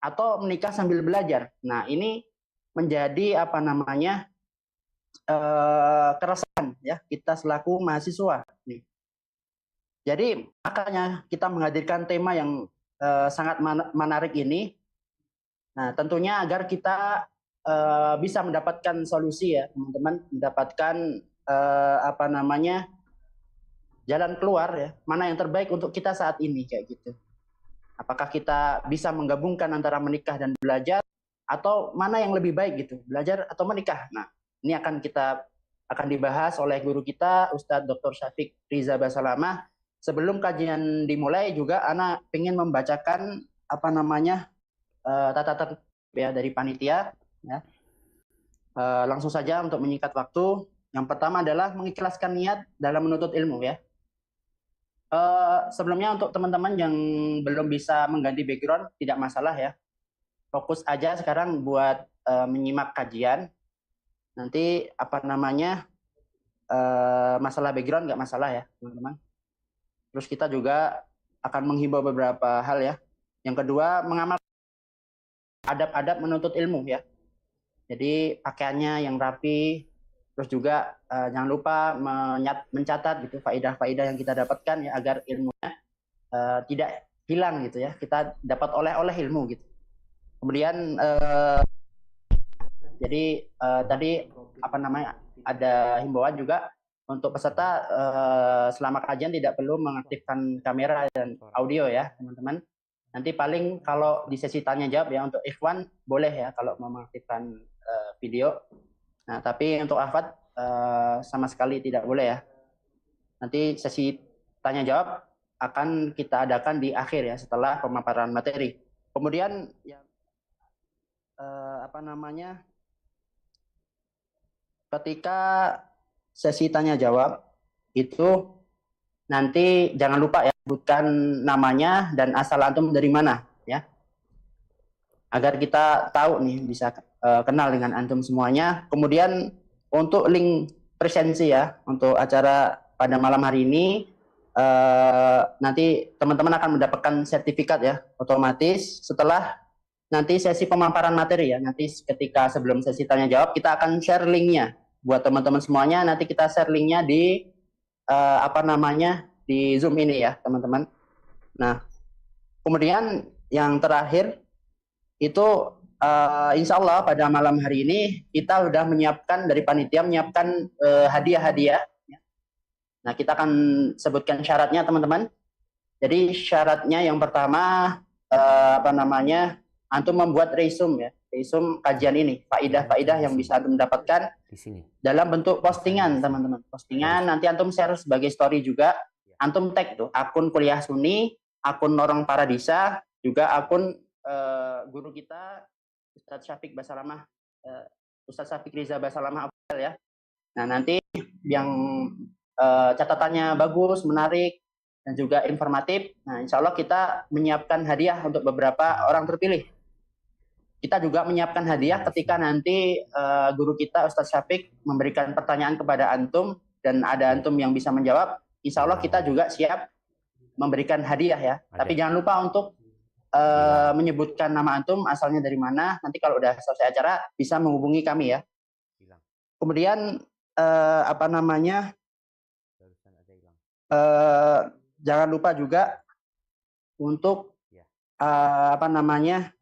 atau menikah sambil belajar. Nah, ini menjadi apa namanya keresahan ya kita selaku mahasiswa. Nih. Jadi makanya kita menghadirkan tema yang sangat menarik ini. Nah, tentunya agar kita bisa mendapatkan solusi ya, teman-teman, mendapatkan apa namanya jalan keluar ya, mana yang terbaik untuk kita saat ini kayak gitu. Apakah kita bisa menggabungkan antara menikah dan belajar atau mana yang lebih baik gitu, belajar atau menikah. Nah, ini akan dibahas oleh guru kita Ustadz Dr. Syafiq Riza Basalamah. Sebelum kajian dimulai juga Ana ingin membacakan apa namanya tata tertib ya dari panitia ya. Langsung saja untuk menyingkat waktu. Yang pertama adalah mengikhlaskan niat dalam menuntut ilmu ya. Sebelumnya untuk teman-teman yang belum bisa mengganti background tidak masalah ya. Fokus aja sekarang buat menyimak kajian. Nanti apa namanya masalah background nggak masalah ya teman-teman. Terus kita juga akan menghimbau beberapa hal ya. Yang kedua mengamalkan adab-adab menuntut ilmu ya. Jadi pakaiannya yang rapi, terus juga jangan lupa mencatat gitu faidah-faidah yang kita dapatkan ya agar ilmunya tidak hilang gitu ya. Kita dapat oleh-oleh ilmu gitu. Kemudian jadi tadi apa namanya ada himbauan juga untuk peserta selama kajian tidak perlu mengaktifkan kamera dan audio ya teman-teman. Nanti paling kalau di sesi tanya jawab ya untuk ikhwan boleh ya kalau mau mengaktifkan video. Nah tapi untuk akhwat sama sekali tidak boleh ya. Nanti sesi tanya jawab akan kita adakan di akhir ya setelah pemaparan materi. Kemudian ya, apa namanya ketika sesi tanya jawab itu nanti jangan lupa ya sebutkan namanya dan asal antum dari mana ya agar kita tahu nih bisa kenal dengan antum semuanya. Kemudian untuk link presensi ya untuk acara pada malam hari ini nanti teman-teman akan mendapatkan sertifikat ya otomatis setelah nanti sesi pemaparan materi ya. Nanti ketika sebelum sesi tanya jawab kita akan share linknya buat teman-teman semuanya. Nanti kita share linknya di apa namanya di Zoom ini ya teman-teman. Nah kemudian yang terakhir itu insya Allah pada malam hari ini kita sudah menyiapkan dari panitia menyiapkan hadiah-hadiah. Nah kita akan sebutkan syaratnya teman-teman. Jadi syaratnya yang pertama apa namanya antum membuat resume ya, resume kajian ini, faidah-faidah yang bisa antum dapatkan di sini dalam bentuk postingan teman-teman. Postingan nanti antum share sebagai story juga. Antum tag tuh akun Kuliah Sunni, akun Norong Paradisa, juga akun guru kita Ustadz Syafiq Basalamah, Ustadz Syafiq Riza Basalamah ya. Nah nanti yang catatannya bagus, menarik, dan juga informatif. Nah, insya Allah kita menyiapkan hadiah untuk beberapa orang terpilih. Kita juga menyiapkan hadiah ketika nanti guru kita Ustadz Syafiq memberikan pertanyaan kepada antum dan ada antum yang bisa menjawab. Insya Allah kita juga siap memberikan hadiah ya. Tapi jangan lupa untuk menyebutkan nama antum, asalnya dari mana. Nanti kalau udah selesai acara bisa menghubungi kami ya. Kemudian apa namanya? Jangan lupa juga untuk apa namanya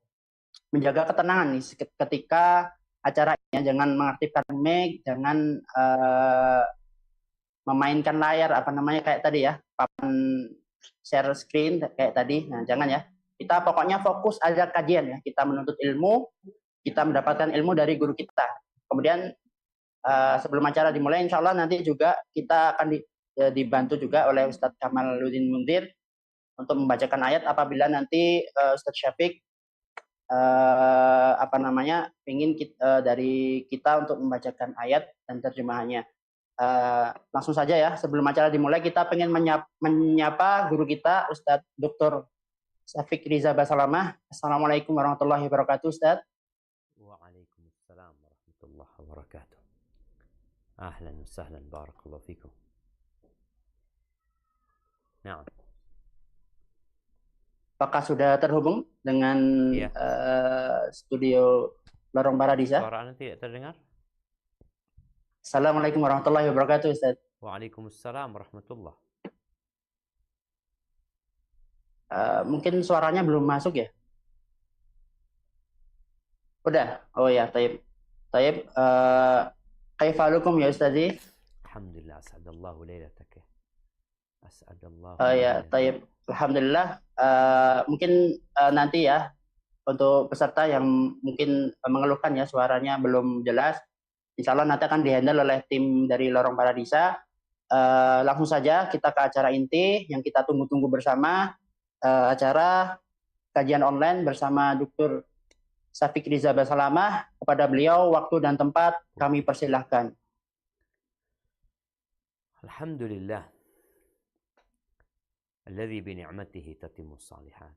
menjaga ketenangan nih ketika acara ini. Jangan mengaktifkan mic, jangan memainkan layar apa namanya kayak tadi ya, papan share screen kayak tadi. Nah jangan ya. Kita pokoknya fokus aja kajian ya. Kita menuntut ilmu, kita mendapatkan ilmu dari guru kita. Kemudian sebelum acara dimulai, insya Allah nanti juga kita akan dibantu juga oleh Ustadz Kamaluddin Mundir untuk membacakan ayat apabila nanti Ustadz Syafiq apa namanya ingin dari kita untuk membacakan ayat dan terjemahannya. Langsung saja ya sebelum acara dimulai kita pengen menyapa guru kita Ustadz Dr. Syafiq Riza Basalamah. Assalamualaikum warahmatullahi wabarakatuh Ustadz. Waalaikumsalam warahmatullahi wabarakatuh. Ahlan wa sahlan, barakallahu fikum. Naam. apakah sudah terhubung dengan Iya. studio Lorong Paradisa? Suara Anda tidak terdengar? Assalamualaikum warahmatullahi wabarakatuh, Ustaz. Waalaikumsalam warahmatullah. Mungkin suaranya belum masuk ya? Udah? Oh ya, taib. Taib, kaifalukum ya Ustazi? Alhamdulillah, as'adallahu lailatak. As'adallahu Ya, lailatak. taib. Alhamdulillah. Mungkin nanti ya, untuk peserta yang mungkin mengeluhkan ya suaranya belum jelas, insya Allah nanti akan dihandle oleh tim dari Lorong Paradisa. Langsung saja kita ke acara inti yang kita tunggu-tunggu bersama, acara kajian online bersama Dr. Syafiq Riza Basalamah. Kepada beliau waktu dan tempat kami persilahkan. Alhamdulillah. Alladzi bi ni'matihi tatimmu shalihat.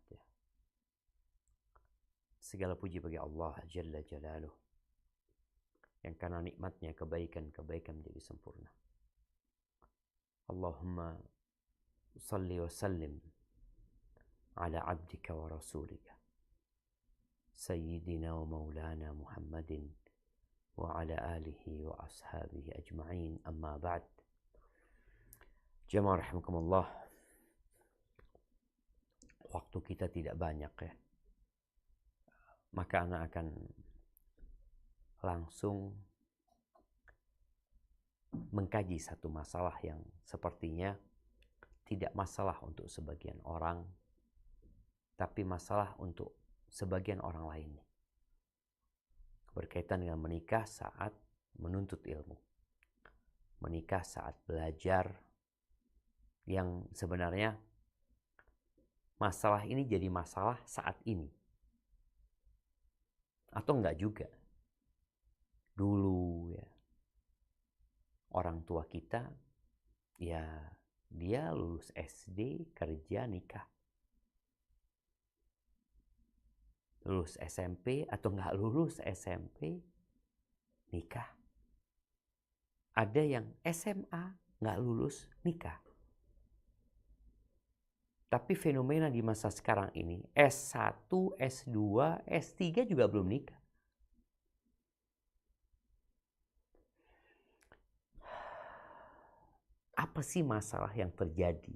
Segala puji bagi Allah Jalla Jalaluh, yang karena nikmatnya kebaikan-kebaikan menjadi sempurna. Allahumma salli wa sallim ala abdika wa rasulika Sayyidina wa maulana Muhammadin wa ala alihi wa ashabihi ajma'in, amma ba'd. Jamaah rahimakumullah, waktu kita tidak banyak ya, maka Anda akan langsung mengkaji satu masalah yang sepertinya tidak masalah untuk sebagian orang, tapi masalah untuk sebagian orang lain, berkaitan dengan menikah saat menuntut ilmu, menikah saat belajar, yang sebenarnya masalah ini jadi masalah saat ini, atau enggak juga. Dulu ya, orang tua kita ya dia lulus SD, kerja, nikah. Lulus SMP atau nggak lulus SMP, nikah. Ada yang SMA nggak lulus, nikah. Tapi fenomena di masa sekarang ini, S1, S2, S3 juga belum nikah. Apa sih masalah yang terjadi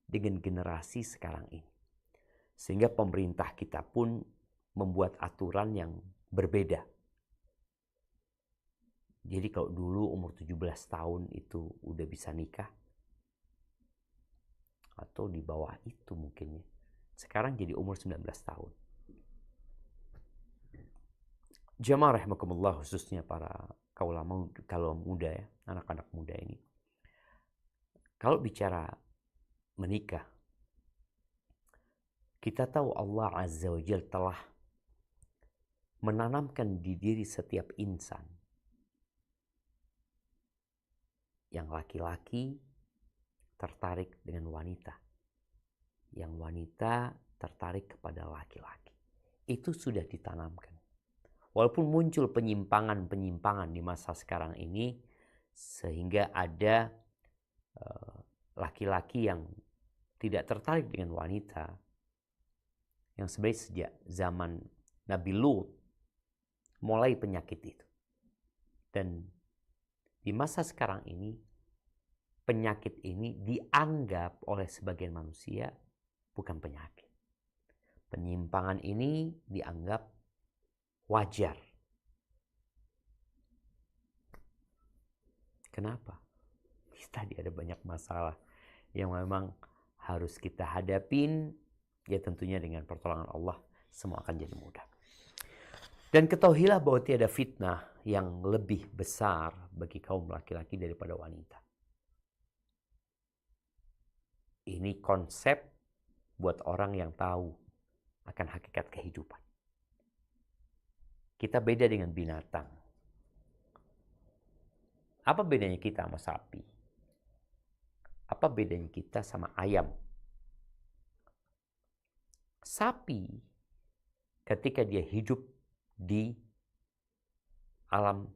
dengan generasi sekarang ini? Sehingga pemerintah kita pun membuat aturan yang berbeda. Jadi kalau dulu umur 17 tahun itu udah bisa nikah, atau di bawah itu mungkin ya. Sekarang jadi umur 19 tahun. Jamaah rahimakumullah, khususnya para kaula muda ya, anak-anak muda ini. Kalau bicara menikah, kita tahu Allah Azza wa Jalla telah menanamkan di diri setiap insan, yang laki-laki tertarik dengan wanita, yang wanita tertarik kepada laki-laki. Itu sudah ditanamkan. Walaupun muncul penyimpangan-penyimpangan di masa sekarang ini, sehingga ada laki-laki yang tidak tertarik dengan wanita, yang sebenarnya sejak zaman Nabi Lut mulai penyakit itu. Dan di masa sekarang ini, penyakit ini dianggap oleh sebagian manusia bukan penyakit. Penyimpangan ini dianggap wajar. Kenapa? Tadi ada banyak masalah yang memang harus kita hadapin, ya tentunya dengan pertolongan Allah semua akan jadi mudah. Dan ketahuilah bahwa tiada fitnah yang lebih besar bagi kaum laki-laki daripada wanita. Ini konsep buat orang yang tahu akan hakikat kehidupan. Kita beda dengan binatang. Apa bedanya kita sama sapi? Apa bedanya kita sama ayam? Sapi ketika dia hidup di alam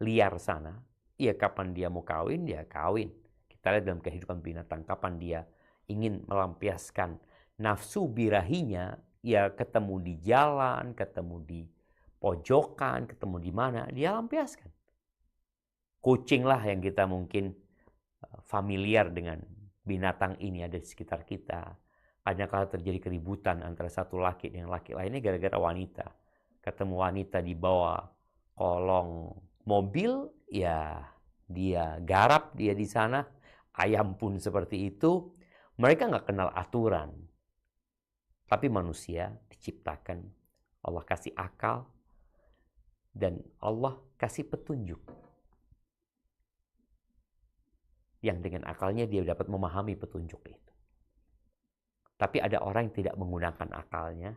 liar sana, ya kapan dia mau kawin, dia kawin. Kita lihat dalam kehidupan binatang, kapan dia ingin melampiaskan nafsu birahinya ya ketemu di jalan, ketemu di pojokan, ketemu di mana, dia lampiaskan. Kucing lah yang kita mungkin familiar dengan binatang ini ada di sekitar kita. Kadang-kadang terjadi keributan antara satu laki dengan laki lainnya gara-gara wanita. Ketemu wanita di bawah kolong mobil, ya dia garap, dia di sana. Ayam pun seperti itu. Mereka nggak kenal aturan. Tapi manusia diciptakan. Allah kasih akal. Dan Allah kasih petunjuk. Yang dengan akalnya dia dapat memahami petunjuk itu. Tapi ada orang yang tidak menggunakan akalnya.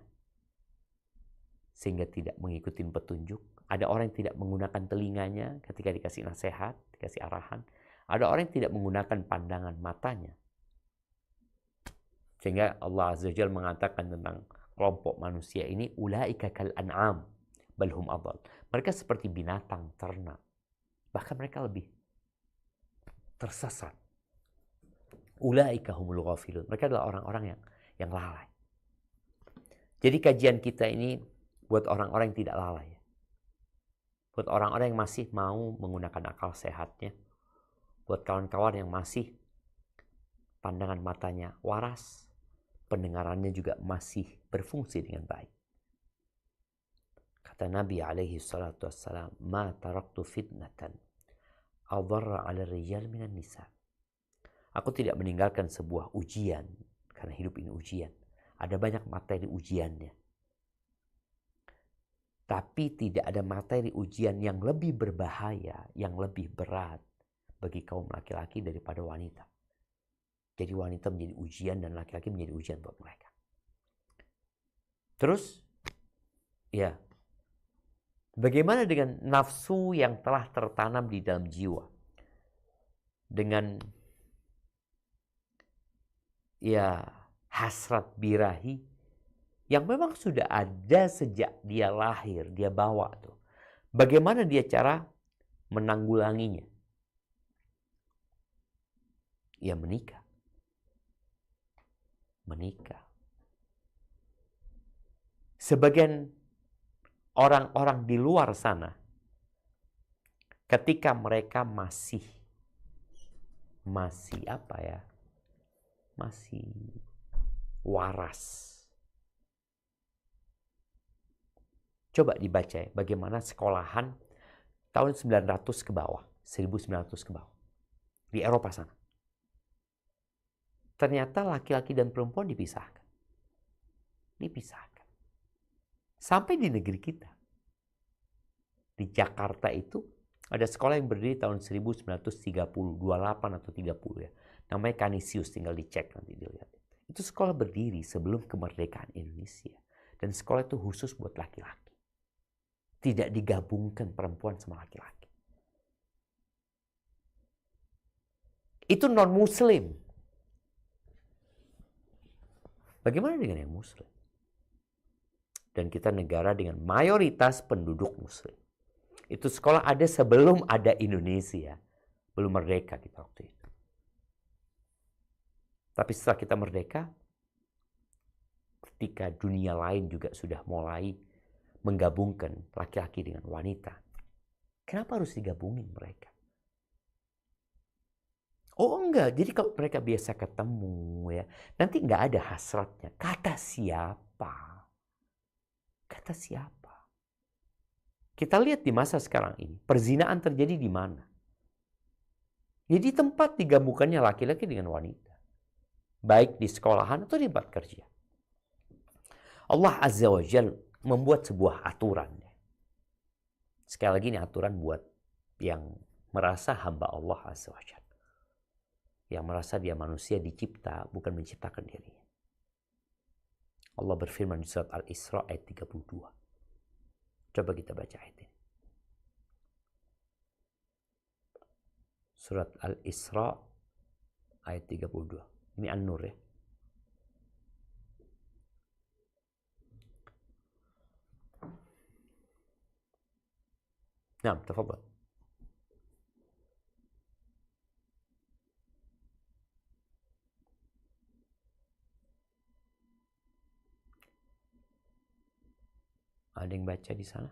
Sehingga tidak mengikuti petunjuk. Ada orang yang tidak menggunakan telinganya ketika dikasih nasihat, dikasih arahan. Ada orang yang tidak menggunakan pandangan matanya. Sehingga Allah Azza wa Jalla mengatakan tentang kelompok manusia ini, ulaika kal an'am balhum adall. Mereka seperti binatang ternak. Bahkan mereka lebih tersesat. Ulaika humul ghafilun. Mereka adalah orang-orang yang lalai. Jadi kajian kita ini buat orang-orang yang tidak lalai. Buat orang-orang yang masih mau menggunakan akal sehatnya. Buat kawan-kawan yang masih pandangan matanya waras. Pendengarannya juga masih berfungsi dengan baik. Kata Nabi alaihi salatu wassalam, ma taraktu fitnatan adharra ala rijal minan nisa. Aku tidak meninggalkan sebuah ujian, karena hidup ini ujian. Ada banyak materi ujiannya. Tapi tidak ada materi ujian yang lebih berbahaya, yang lebih berat bagi kaum laki-laki daripada wanita. Jadi wanita menjadi ujian dan laki-laki menjadi ujian buat mereka. Terus, ya, bagaimana dengan nafsu yang telah tertanam di dalam jiwa? Dengan, ya, hasrat birahi yang memang sudah ada sejak dia lahir, dia bawa tuh. Bagaimana dia cara menanggulanginya? Ya menikah. Sebagian orang-orang di luar sana, ketika mereka masih waras. Coba dibaca ya, bagaimana sekolahan tahun 900 ke bawah, 1900 ke bawah. Di Eropa sana. Ternyata laki-laki dan perempuan dipisahkan. Sampai di negeri kita. Di Jakarta itu ada sekolah yang berdiri tahun 1930, 28 atau 30 ya. Namanya Canisius, tinggal dicek nanti dilihat. Itu sekolah berdiri sebelum kemerdekaan Indonesia. Dan sekolah itu khusus buat laki-laki. Tidak digabungkan perempuan sama laki-laki. Itu non-muslim. Bagaimana dengan yang muslim? Dan kita negara dengan mayoritas penduduk muslim. Itu sekolah ada sebelum ada Indonesia. Belum merdeka kita waktu itu. Tapi setelah kita merdeka, ketika dunia lain juga sudah mulai menggabungkan laki-laki dengan wanita. Kenapa harus digabungin mereka? Oh enggak, jadi kalau mereka biasa ketemu ya, nanti enggak ada hasratnya. Kata siapa? Kita lihat di masa sekarang ini, perzinaan terjadi di mana? Ya di tempat digabungkannya laki-laki dengan wanita. Baik di sekolahan atau di tempat kerja. Allah Azza wa Jalla membuat sebuah aturan. Sekali lagi ini aturan buat yang merasa hamba Allah Azza wa Jalla. Yang merasa dia manusia dicipta, bukan menciptakan dirinya. Allah berfirman di surat Al-Isra ayat 32. Coba kita baca ayat ini. Surat Al-Isra ayat 32. Ini An-Nur ya. Nah, tafadhal. Ada yang baca di sana?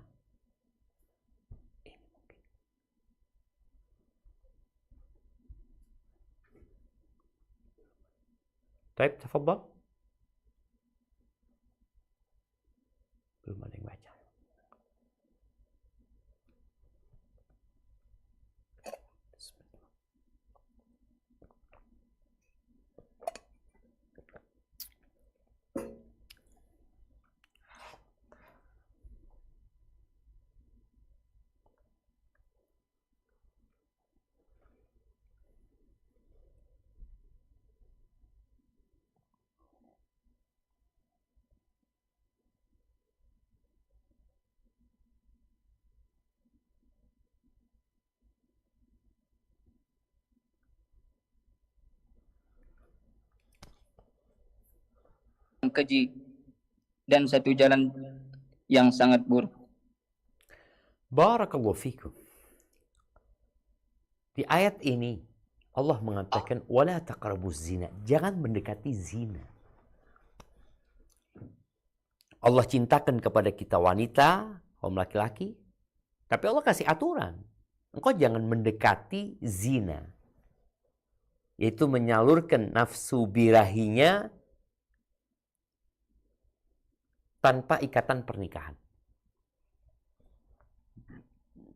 Baik, tafadhal. Belum ada yang baca. Keji dan satu jalan yang sangat buruk. Barakallahu fikum. Di ayat ini Allah mengatakan wala taqrabuz zina, jangan mendekati zina. Allah cintakan kepada kita wanita, kaum laki-laki, tapi Allah kasih aturan. Engkau jangan mendekati zina. Yaitu menyalurkan nafsu birahinya tanpa ikatan pernikahan.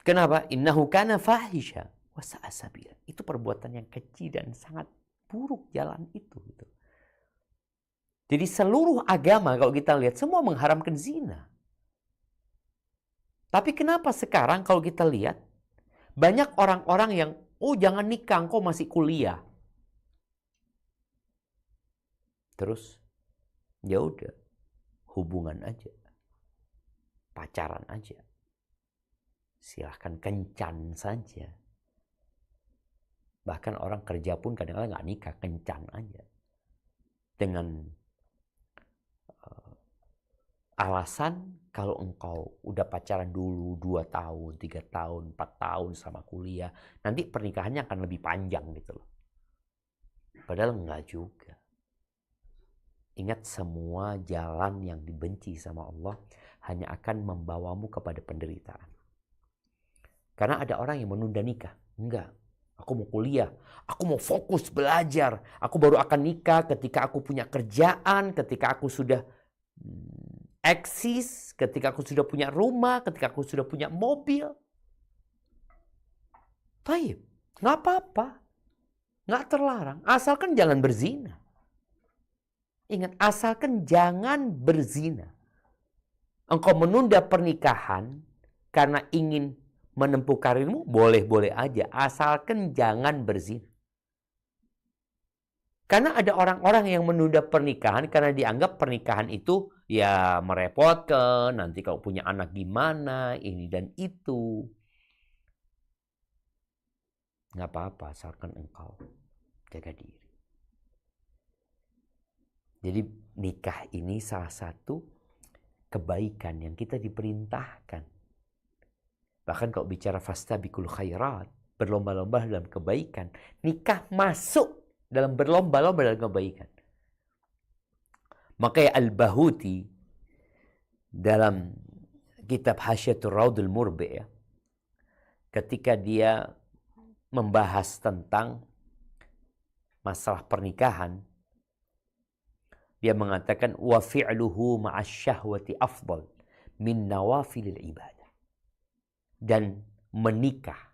Kenapa? Innahu kana fahisha wa sa'a sabila. Itu perbuatan yang keji dan sangat buruk jalan itu. Jadi seluruh agama kalau kita lihat semua mengharamkan zina. Tapi kenapa sekarang kalau kita lihat banyak orang-orang yang jangan nikah, engkau masih kuliah. Terus ya udah, hubungan aja. Pacaran aja. Silahkan kencan saja. Bahkan orang kerja pun kadang-kadang nggak nikah, kencan aja. Dengan alasan kalau engkau udah pacaran dulu 2 tahun, 3 tahun, 4 tahun sama kuliah, nanti pernikahannya akan lebih panjang gitu loh. Padahal enggak juga. Ingat, semua jalan yang dibenci sama Allah hanya akan membawamu kepada penderitaan. Karena ada orang yang menunda nikah. Enggak, aku mau kuliah, aku mau fokus belajar. Aku baru akan nikah ketika aku punya kerjaan, ketika aku sudah eksis, ketika aku sudah punya rumah, ketika aku sudah punya mobil. Baik, nggak apa-apa. Nggak terlarang, asalkan jangan berzina. Ingat, asalkan jangan berzina. Engkau menunda pernikahan karena ingin menempuh karirmu, boleh-boleh aja. Asalkan jangan berzina. Karena ada orang-orang yang menunda pernikahan karena dianggap pernikahan itu ya merepotkan, nanti kalau punya anak gimana, ini dan itu. Nggak apa-apa, asalkan engkau jaga diri. Jadi nikah ini salah satu kebaikan yang kita diperintahkan. Bahkan kalau bicara fastabiqul khairat, berlomba-lomba dalam kebaikan, nikah masuk dalam berlomba-lomba dalam kebaikan. Makanya Al-Bahuti dalam kitab Hasyatul Raudul Murbi' ya, ketika dia membahas tentang masalah pernikahan, dia mengatakan wa fi'luhu ma'asyahwati afdal min nawafilil ibadah. Dan menikah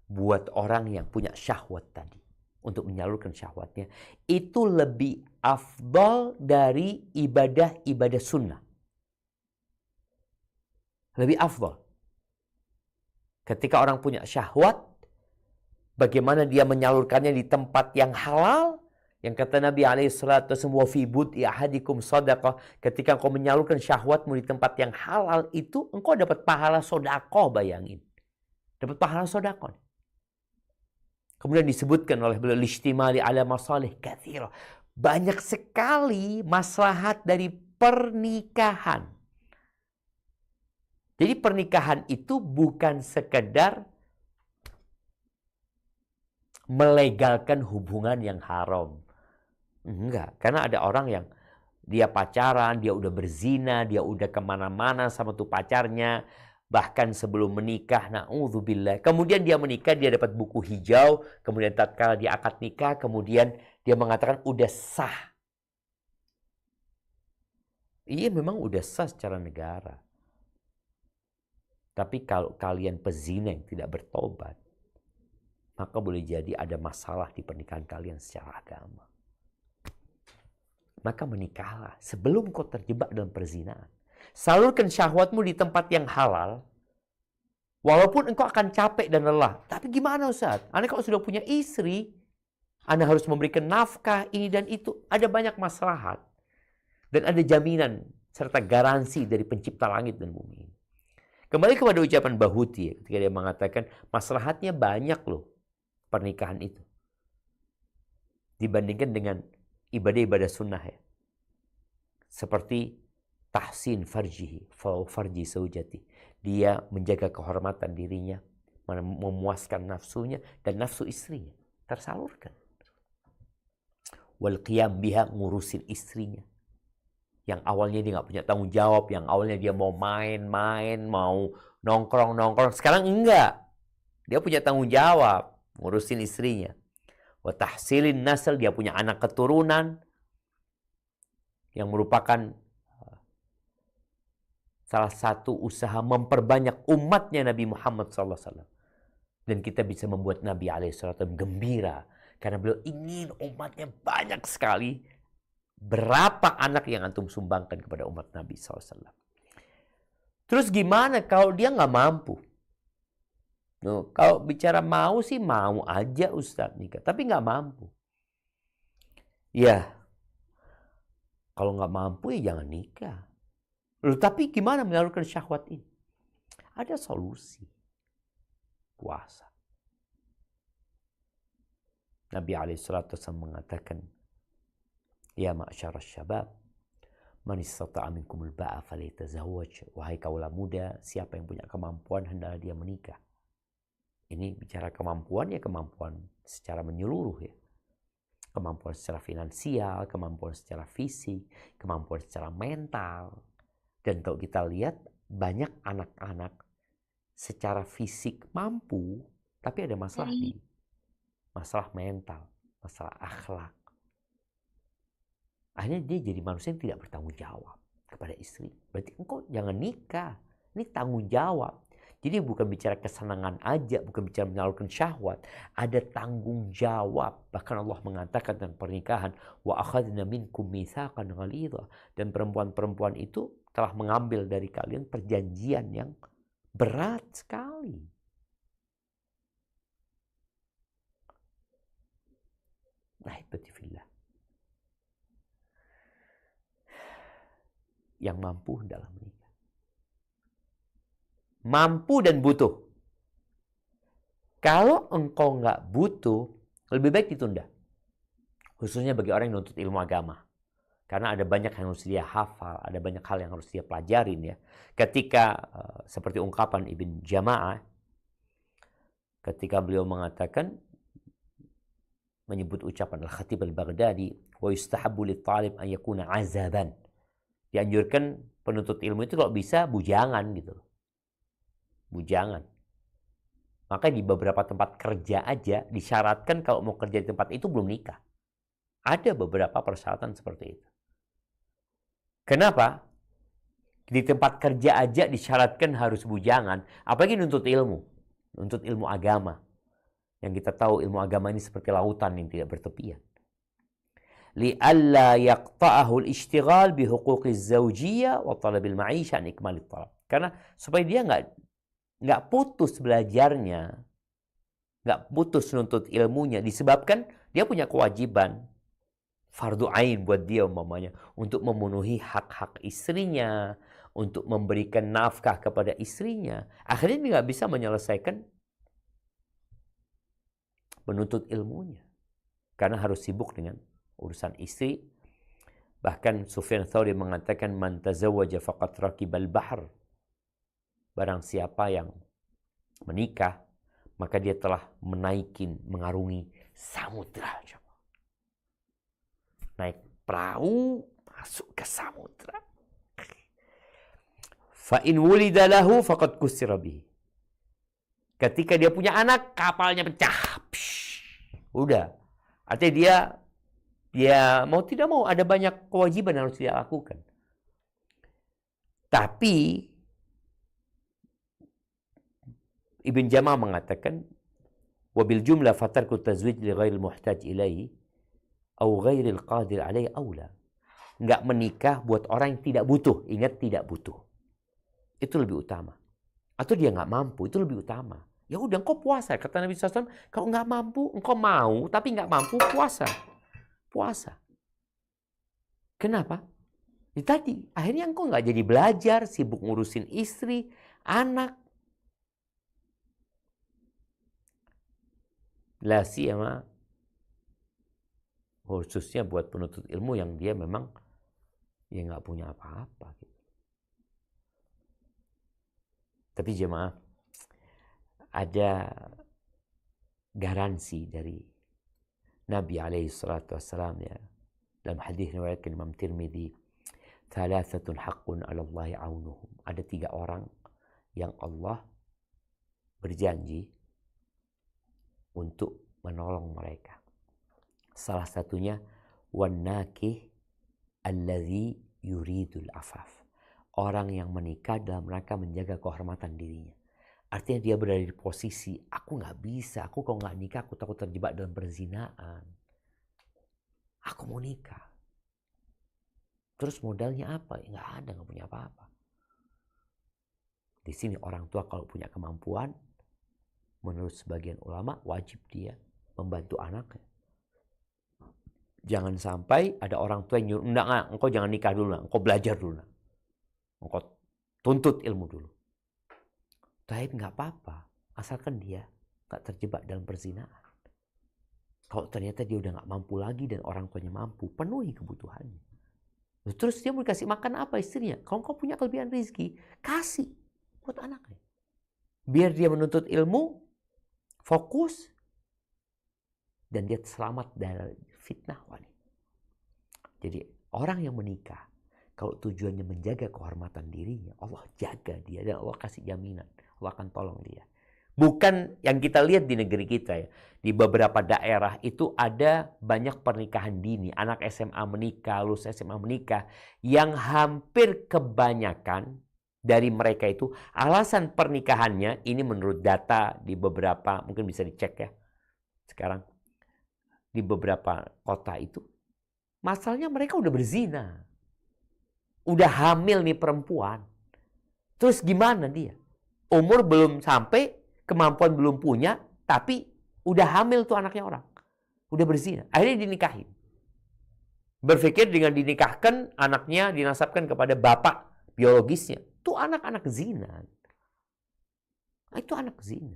buat orang yang punya syahwat tadi, untuk menyalurkan syahwatnya, itu lebih afdal dari ibadah-ibadah sunnah. Lebih afdal. Ketika orang punya syahwat, bagaimana dia menyalurkannya di tempat yang halal, yang kata Nabi SAW, fi bud'i ahadikum sadaqah, ketika engkau menyalurkan syahwatmu di tempat yang halal itu, engkau dapat pahala sedekah, bayangin. Dapat pahala sedekah. Kemudian disebutkan oleh beliau listimali ala masalih katsira. Banyak sekali maslahat dari pernikahan. Jadi pernikahan itu bukan sekedar melegalkan hubungan yang haram. Enggak, karena ada orang yang Dia pacaran, dia udah berzina, dia udah kemana-mana sama tuh pacarnya. Bahkan sebelum menikah, na'udzubillah. Kemudian dia menikah, dia dapat buku hijau. Kemudian tatkala dia akad nikah, kemudian dia mengatakan udah sah. Iya memang udah sah secara negara. Tapi kalau kalian pezina yang tidak bertobat, maka boleh jadi ada masalah di pernikahan kalian secara agama. Maka menikahlah sebelum kau terjebak dalam perzinahan. Salurkan syahwatmu di tempat yang halal. Walaupun engkau akan capek dan lelah. Tapi gimana Ustaz? Anda kalau sudah punya istri, Anda harus memberikan nafkah ini dan itu. Ada banyak maslahat. Dan ada jaminan serta garansi dari pencipta langit dan bumi. Kembali kepada ucapan Bahuti ketika dia mengatakan maslahatnya banyak loh pernikahan itu. Dibandingkan dengan ibadah-ibadah sunnah ya. Seperti tahsin farjihi, farji saujati. Dia menjaga kehormatan dirinya, memuaskan nafsunya dan nafsu istrinya. Tersalurkan. Wal qiyam biha, ngurusin istrinya. Yang awalnya dia nggak punya tanggung jawab, yang awalnya dia mau main-main, mau nongkrong-nongkrong. Sekarang enggak. Dia punya tanggung jawab, ngurusin istrinya. Wa tahsilin nasl, dia punya anak keturunan yang merupakan salah satu usaha memperbanyak umatnya Nabi Muhammad SAW. Dan kita bisa membuat Nabi SAW gembira karena beliau ingin umatnya banyak sekali. Berapa anak yang antum sumbangkan kepada umat Nabi SAW? Terus gimana kalau dia nggak mampu? Kalau bicara mau sih mau aja Ustadz nikah, tapi nggak mampu. Ya, kalau nggak mampu ya jangan nikah. Loh, tapi gimana menyalurkan syahwat ini? Ada solusi. Puasa. Nabi SAW mengatakan, ya ma'syarasy syabab, man istata'a minkumul ba'a falyatazawwaj. Wahai kaula muda, siapa yang punya kemampuan hendaklah dia menikah. Ini bicara kemampuan ya kemampuan secara menyeluruh ya. Kemampuan secara finansial, kemampuan secara fisik, kemampuan secara mental. Dan kalau kita lihat banyak anak-anak secara fisik mampu, tapi ada masalah di masalah mental, masalah akhlak. Akhirnya dia jadi manusia yang tidak bertanggung jawab kepada istri. Berarti engkau jangan nikah. Ini tanggung jawab. Jadi bukan bicara kesenangan aja, bukan bicara menyalurkan syahwat. Ada tanggung jawab. Bahkan Allah mengatakan tentang pernikahan, wa akhadna minkum mitsaqan ghalidha. Dan perempuan-perempuan itu telah mengambil dari kalian perjanjian yang berat sekali. Ahibbatifillah. Yang mampu dalam menikah. Mampu dan butuh. Kalau engkau nggak butuh, lebih baik ditunda. Khususnya bagi orang yang menuntut ilmu agama. Karena ada banyak yang harus dia hafal, ada banyak hal yang harus dia pelajarin ya. Ketika seperti ungkapan Ibn Jama'ah, ketika beliau mengatakan, menyebut ucapan Al-Khatib Al-Baghdadi, wa yustahabbu lit-talib an yakuna azaban. Dianjurkan penuntut ilmu itu kalau bisa bujangan gitu. Bujangan. Maka di beberapa tempat kerja aja disyaratkan kalau mau kerja di tempat itu belum nikah. Ada beberapa persyaratan seperti itu. Kenapa? Di tempat kerja aja disyaratkan harus bujangan. Apalagi nuntut ilmu. Nuntut ilmu agama. Yang kita tahu ilmu agama ini seperti lautan yang tidak bertepian. Li'alla yaqta'ahu al-ishtighal bihuquqi az-zawjiyyah wa talabil ma'isha an ikmalit talab. Karena supaya dia nggak putus belajarnya, nggak putus nuntut ilmunya disebabkan dia punya kewajiban fardu ain buat dia umpamanya untuk memenuhi hak-hak istrinya, untuk memberikan nafkah kepada istrinya. Akhirnya dia nggak bisa menyelesaikan menuntut ilmunya karena harus sibuk dengan urusan istri. Bahkan Sufyan Tsauri mengatakan man tazawwaja faqad raqibal bahr. Barang siapa yang menikah maka dia telah mengarungi samudra. Naik perahu Masuk ke samudra. Fa in wulida lahu faqad kusira bihi. Ketika dia punya anak, kapalnya pecah. Udah. Artinya dia mau tidak mau ada banyak kewajiban yang harus dia lakukan. Tapi Ibn Jama' mengatakan wabil jumlah fatarku tazwij li ghairil muhtaj ilaihi au ghairil qadir alaihi aula. Enggak menikah buat orang yang tidak butuh. Ingat, tidak butuh. Itu lebih utama. Atau dia enggak mampu, itu lebih utama. Ya udah, engkau puasa. Kata Nabi SAW, kalau enggak mampu, engkau mau tapi enggak mampu, puasa. Puasa. Kenapa? Ya tadi, akhirnya engkau enggak jadi belajar, sibuk ngurusin istri, anak. La siyama khususnya buat penuntut ilmu yang dia memang ya nggak punya apa-apa gitu. Tapi jemaah, ada garansi dari Nabi alaihi salatu wassalam ya, dalam hadis riwayatkan Imam Tirmidzi, thalathatun haqqun 'ala Allahi 'aunuhum. Ada 3 orang yang Allah berjanji untuk menolong mereka. Salah satunya wannakih alladzi yuridul afaf. Orang yang menikah dalam rangka menjaga kehormatan dirinya. Artinya dia berada di posisi, aku nggak bisa, aku kalau nggak nikah aku takut terjebak dalam perzinaan. Aku mau nikah. Terus modalnya apa? Nggak ada, nggak punya apa-apa. Di sini orang tua kalau punya kemampuan, menurut sebagian ulama wajib dia membantu anaknya. Jangan sampai ada orang tua yang nyuruh, enggak, engkau jangan nikah dulu, engkau belajar dulu, engkau tuntut ilmu dulu. Tapi nggak apa-apa, asalkan dia nggak terjebak dalam perzinaan. Kalau ternyata dia udah nggak mampu lagi dan orang tuanya mampu, penuhi kebutuhannya. Terus dia mau dikasih makan apa istrinya? Kalau engkau punya kelebihan rezeki, kasih buat anaknya. Biar dia menuntut ilmu, fokus, dan dia selamat dari fitnah wanita. Jadi orang yang menikah, kalau tujuannya menjaga kehormatan dirinya, Allah jaga dia dan Allah kasih jaminan, Allah akan tolong dia. Bukan yang kita lihat di negeri kita ya, di beberapa daerah itu ada banyak pernikahan dini, anak SMA menikah, lulus SMA menikah, yang hampir kebanyakan dari mereka itu alasan pernikahannya, ini menurut data di beberapa, mungkin bisa dicek ya sekarang, di beberapa kota itu, masalahnya mereka udah berzina. Udah hamil nih perempuan. Terus gimana dia? Umur belum sampai, kemampuan belum punya, tapi udah hamil tuh anaknya orang. Udah berzina. Akhirnya dinikahin. Berpikir dengan dinikahkan, anaknya dinasabkan kepada bapak biologisnya. Itu anak-anak zina. Itu anak zina.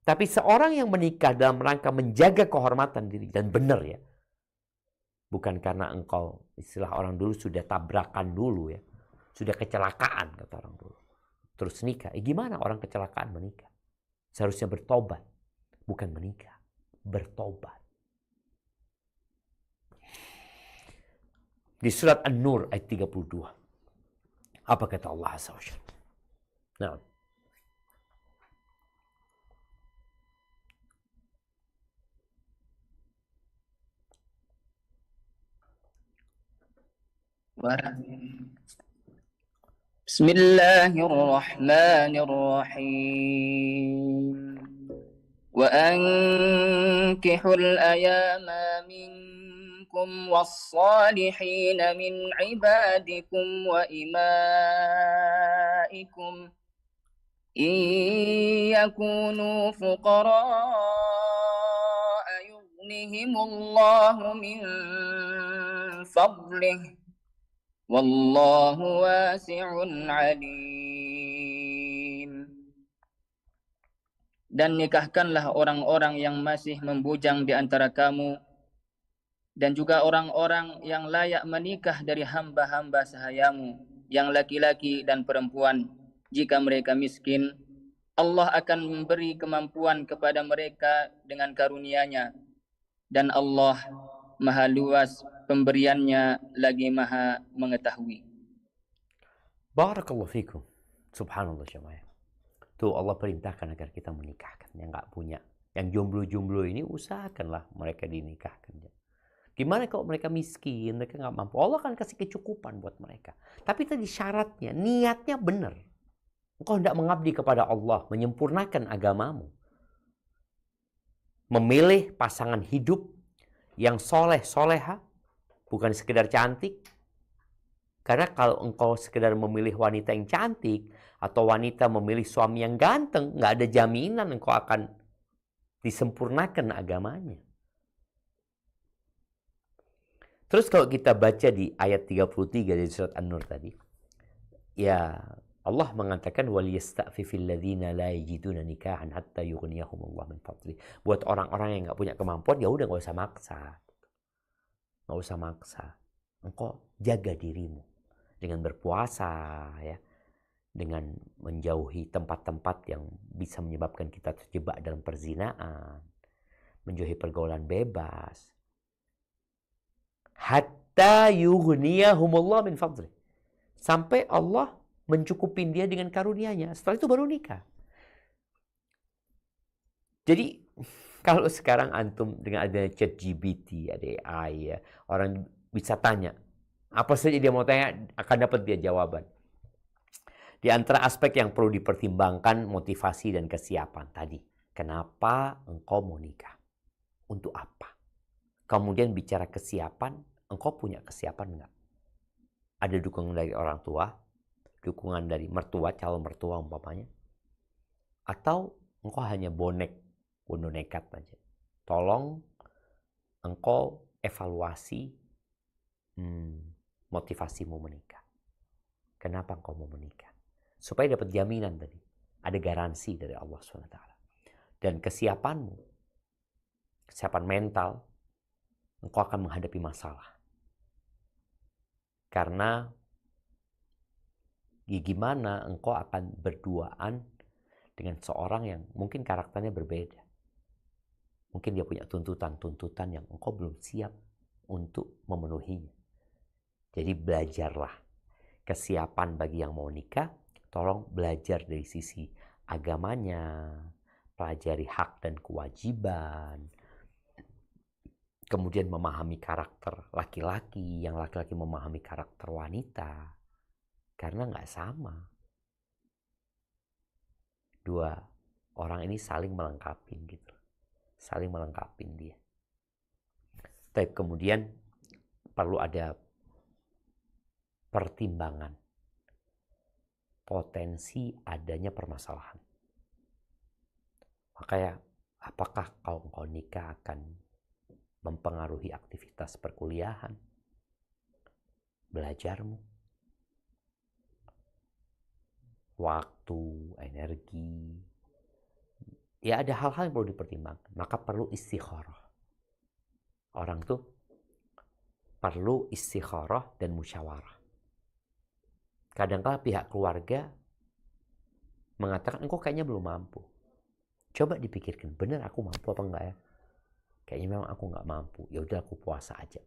Tapi seorang yang menikah dalam rangka menjaga kehormatan diri, dan benar ya, bukan karena engkau, istilah orang dulu, sudah tabrakan dulu ya, sudah kecelakaan kata orang dulu, terus nikah. Gimana orang kecelakaan menikah? Seharusnya bertobat, bukan menikah, bertobat. Di surat An-Nur ayat 32, apa kata Allah Azza wa Jalla? Nah, Bismillahirrahmanirrahim. Wa ankihul ayama minkum was-salihin min ibadikum wa imaikum in yakunu fuqara yughnihimullahu min fadlih wallahu wasi'un alim. Dan nikahkanlah orang-orang yang masih membujang di antara kamu, dan juga orang-orang yang layak menikah dari hamba-hamba sahayamu, yang laki-laki dan perempuan. Jika mereka miskin, Allah akan memberi kemampuan kepada mereka dengan karunia-Nya. Dan Allah Maha luas pemberiannya, lagi Maha mengetahui. Barakallahu fikum. Subhanallah jemaah. Tuh Allah perintahkan agar kita menikahkan yang nggak punya. Yang jomblo-jomblo ini usahakanlah mereka dinikahkan. Gimana kalau mereka miskin, mereka nggak mampu? Allah akan kasih kecukupan buat mereka. Tapi tadi syaratnya, niatnya benar. Engkau hendak mengabdi kepada Allah, menyempurnakan agamamu. Memilih pasangan hidup yang soleh, soleha, bukan sekedar cantik. Karena kalau engkau sekedar memilih wanita yang cantik, atau wanita memilih suami yang ganteng, nggak ada jaminan engkau akan disempurnakan agamanya. Terus kalau kita baca di ayat 33 dari surat An-Nur tadi, ya Allah mengatakan waliyasta'fifil ladzina la yajiduna nikahan hatta yughniyahumullah min fadli. Buat orang-orang yang nggak punya kemampuan, ya udah nggak usah maksa. Nggak usah maksa. Engkau jaga dirimu dengan berpuasa, ya, dengan menjauhi tempat-tempat yang bisa menyebabkan kita terjebak dalam perzinaan, menjauhi pergaulan bebas. Hatta yughniyahumullah min fadli. Sampai Allah mencukupin dia dengan karunia-Nya. Setelah itu baru nikah. Jadi kalau sekarang antum dengan adanya ChatGPT, ada AI, ya, orang bisa tanya apa saja dia mau tanya, akan dapat dia jawaban. Di antara aspek yang perlu dipertimbangkan motivasi dan kesiapan tadi. Kenapa engkau mau nikah? Untuk apa? Kemudian bicara kesiapan, engkau punya kesiapan enggak? Ada dukungan dari orang tua, dukungan dari mertua, calon mertua umpamanya. Atau engkau hanya bonek, bondo nekat aja. Tolong engkau evaluasi motivasimu menikah. Kenapa engkau mau menikah? Supaya dapat jaminan tadi. Ada garansi dari Allah SWT. Dan kesiapanmu, kesiapan mental, engkau akan menghadapi masalah. Karena gimana engkau akan berduaan dengan seorang yang mungkin karakternya berbeda. Mungkin dia punya tuntutan-tuntutan yang engkau belum siap untuk memenuhinya. Jadi belajarlah. Kesiapan bagi yang mau nikah, tolong belajar dari sisi agamanya, pelajari hak dan kewajiban, kemudian memahami karakter laki-laki, yang laki-laki memahami karakter wanita. Karena nggak sama. Dua orang ini saling melengkapi gitu. Saling melengkapi dia. Tapi kemudian perlu ada pertimbangan. Potensi adanya permasalahan. Makanya apakah kalau engkau nikah akan mempengaruhi aktivitas perkuliahan, belajarmu, waktu, energi. Ya ada hal-hal yang perlu dipertimbangkan. Maka perlu istikharah. Orang tuh perlu istikharah dan musyawarah. Kadang-kadang pihak keluarga mengatakan engkau kayaknya belum mampu. Coba dipikirkan, benar aku mampu apa enggak ya? Kayaknya memang aku enggak mampu. Ya udah aku puasa aja.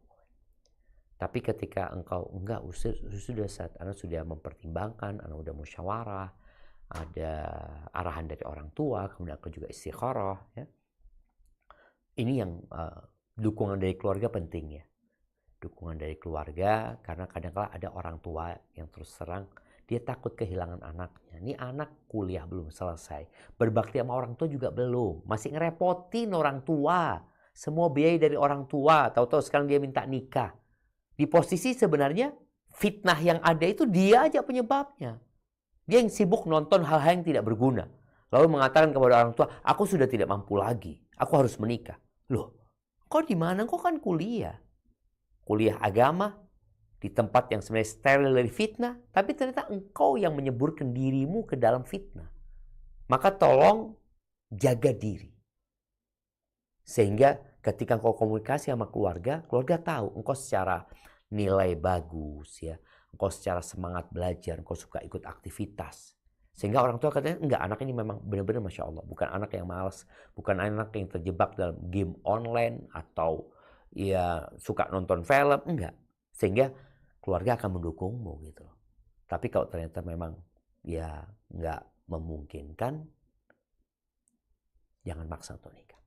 Tapi ketika engkau enggak, sudah saat Anda sudah mempertimbangkan, Anda sudah musyawarah, ada arahan dari orang tua, kemudian aku juga istikharah, ya. Ini yang dukungan dari keluarga penting, ya. Dukungan dari keluarga, karena kadang-kadang ada orang tua yang terus terang dia takut kehilangan anaknya. Ini anak kuliah belum selesai, berbakti sama orang tua juga belum, masih ngerepotin orang tua, semua biaya dari orang tua, tahu-tahu sekarang dia minta nikah. Di posisi sebenarnya fitnah yang ada itu dia aja penyebabnya. Dia yang sibuk nonton hal-hal yang tidak berguna. Lalu mengatakan kepada orang tua, aku sudah tidak mampu lagi, aku harus menikah. Loh, kau di mana? Kau kan kuliah. Kuliah agama di tempat yang sebenarnya steril dari fitnah, tapi ternyata engkau yang menyeburkan dirimu ke dalam fitnah. Maka tolong jaga diri. Sehingga ketika engkau komunikasi sama keluarga, keluarga tahu engkau secara nilai bagus, ya. Engkau secara semangat belajar, engkau suka ikut aktivitas. Sehingga orang tua katanya, enggak, anak ini memang benar-benar Masya Allah. Bukan anak yang malas, bukan anak yang terjebak dalam game online atau ya suka nonton film, enggak. Sehingga keluarga akan mendukungmu gitu loh. Tapi kalau ternyata memang ya nggak memungkinkan, jangan maksa untuk nikah.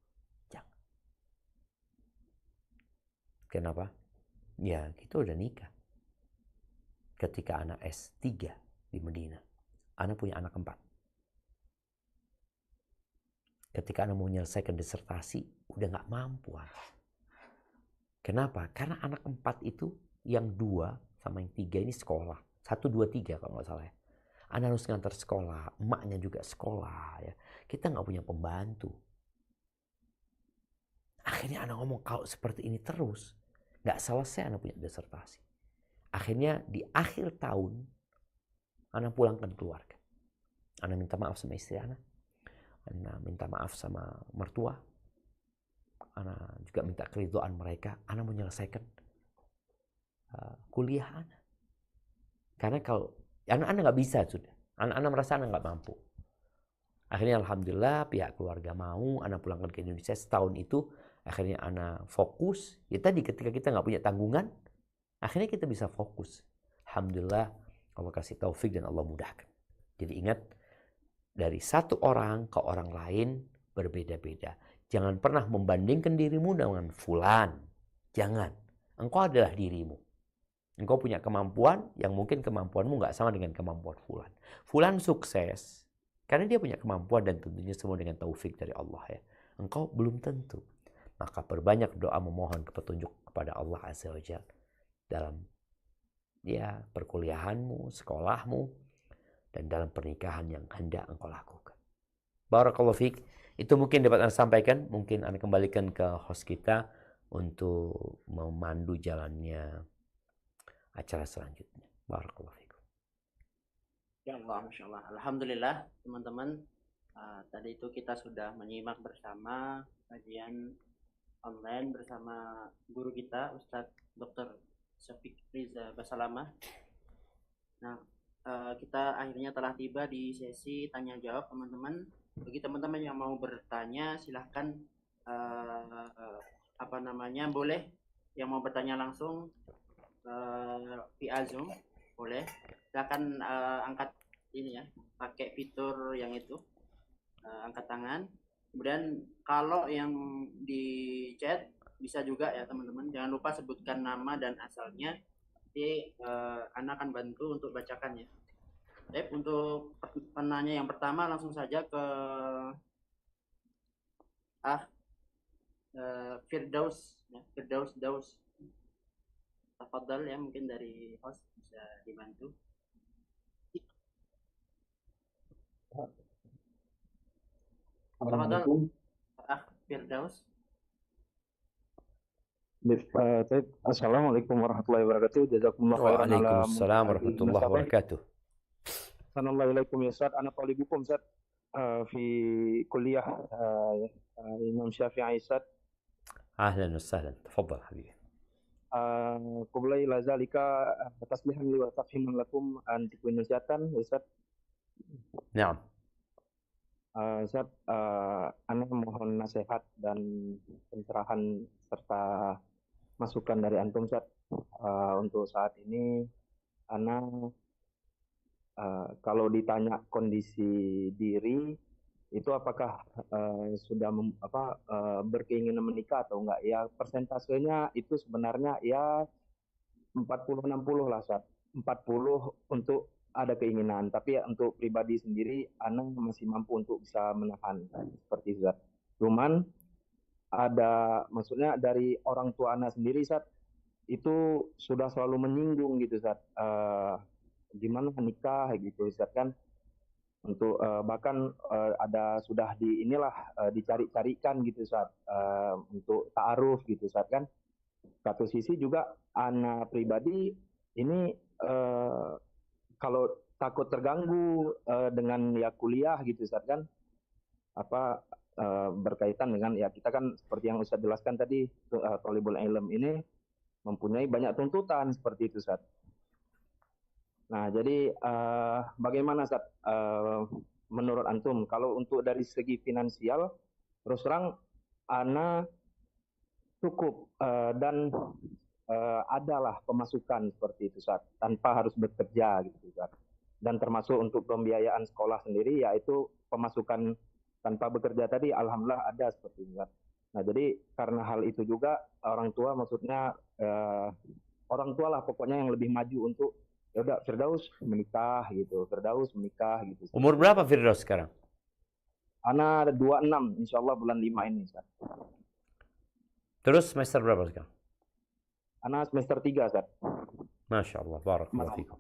Jangan. Kenapa? Ya kita udah nikah. Ketika anak S3 di Medina, anak punya anak 4. Ketika anak mau menyelesaikan disertasi, udah nggak mampu. Kenapa? Karena anak 4 itu, yang 2 sama yang 3 ini sekolah. 1, 2, 3 kalau nggak salah ya. Anak harus ngantar sekolah, emaknya juga sekolah. Ya. Kita nggak punya pembantu. Akhirnya anak ngomong, kalau seperti ini terus, nggak selesai anak punya disertasi. Akhirnya di akhir tahun, anak pulangkan keluarga. Anak minta maaf sama istri anak minta maaf sama mertua. Anak juga minta keridhaan mereka. Anak menyelesaikan kuliah anak. Karena kalau anak nggak bisa sudah. Anak merasa anak nggak mampu. Akhirnya alhamdulillah pihak keluarga mau anak pulangkan ke Indonesia setahun itu. Akhirnya anak fokus. Ya tadi ketika kita nggak punya tanggungan, akhirnya kita bisa fokus. Alhamdulillah Allah kasih taufik dan Allah mudahkan. Jadi ingat, dari satu orang ke orang lain berbeda-beda. Jangan pernah membandingkan dirimu dengan fulan. Jangan. Engkau adalah dirimu. Engkau punya kemampuan yang mungkin kemampuanmu nggak sama dengan kemampuan fulan. Fulan sukses karena dia punya kemampuan dan tentunya semua dengan taufik dari Allah ya. Engkau belum tentu. Maka perbanyak doa memohon petunjuk kepada Allah Azza wa Jalla dalam ya perkuliahanmu, sekolahmu, dan dalam pernikahan yang hendak engkau lakukan. Barakallahu fiik. Itu mungkin dapat Anda sampaikan. Mungkin Anda kembalikan ke host kita untuk memandu jalannya acara selanjutnya. Barakallahu fiik. Ya Allah, Masya Allah. Alhamdulillah teman-teman. Tadi itu kita sudah menyimak bersama kajian online bersama guru kita Ustadz Dr. Syafiq Riza Basalamah. Nah, kita akhirnya telah tiba di sesi tanya jawab teman-teman. Bagi teman-teman yang mau bertanya silahkan boleh yang mau bertanya langsung via Zoom boleh. Silahkan angkat ini ya, pakai fitur yang itu angkat tangan. Kemudian kalau yang di chat bisa juga ya teman-teman. Jangan lupa sebutkan nama dan asalnya. Nanti Anda akan bantu untuk bacakannya. Baik, untuk penanya yang pertama langsung saja ke Firdaus ya, Firdaus Daus. Tafadhal ya, mungkin dari host bisa dibantu. Tafadhal Firdaus. Assalamualaikum warahmatullahi wabarakatuh. Jazakumullah khairan ala Waalaikumsalam warahmatullahi wabarakatuh. Assalamualaikum ya Ustaz. Ana talibukum Ustaz fi kuliah Imam Syafi'i Ustaz. Ahlan wa sahlan. Tafadhal habibi. Qabla ila zalika taslihan li wa tafhiman lakum antikum nasiatan Ustaz. Naam. Ustaz, ana mohon nasihat dan pencerahan serta masukan dari antum Ustaz. Untuk saat ini ana kalau ditanya kondisi diri itu apakah sudah berkeinginan menikah atau enggak, ya persentasenya itu sebenarnya ya 40-60 lah Ustaz. 40 untuk ada keinginan, tapi ya untuk pribadi sendiri ana masih mampu untuk bisa menahan seperti itu Ustaz. Cuman ada maksudnya dari orang tua ana sendiri Ustaz, itu sudah selalu menyinggung gitu Ustaz, gimana nikah gitu Ustaz kan, untuk bahkan ada sudah dicari-carikan gitu Ustaz, untuk ta'aruf gitu Ustaz kan. Satu sisi juga ana pribadi ini kalau takut terganggu dengan ya kuliah gitu Ustaz kan, berkaitan dengan ya kita kan seperti yang Ustaz jelaskan tadi, thalibul ilm ini mempunyai banyak tuntutan seperti itu Ustaz. Nah jadi bagaimana Ustaz menurut antum kalau untuk dari segi finansial, terus terang ana cukup dan adalah pemasukan seperti itu, Ustaz, tanpa harus bekerja gitu, Ustaz. Dan termasuk untuk pembiayaan sekolah sendiri, yaitu pemasukan tanpa bekerja tadi, alhamdulillah ada seperti itu, Ustaz. Nah, jadi karena hal itu juga orang tua, maksudnya orang tua lah pokoknya yang lebih maju untuk ya udah Firdaus menikah gitu, Firdaus menikah gitu. Umur berapa Firdaus sekarang? Ana 26, insya Allah bulan 5 ini, Ustaz. Terus semester berapa sekarang? Ana semester 3, Ustaz. Masya Allah, barakallahu fikum.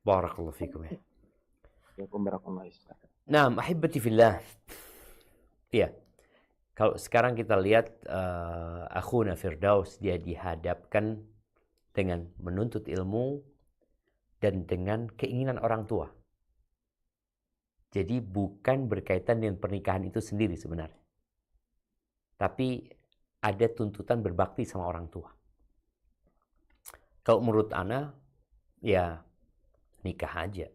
Barakallahu fikum ya. Barakallahu, Ustaz. Nah, ahibati fillah. Iya. Kalau sekarang kita lihat akhuna Firdaus, dia dihadapkan dengan menuntut ilmu dan dengan keinginan orang tua. Jadi bukan berkaitan dengan pernikahan itu sendiri sebenarnya. Tapi ada tuntutan berbakti sama orang tua. Kalau menurut ana, ya nikah aja.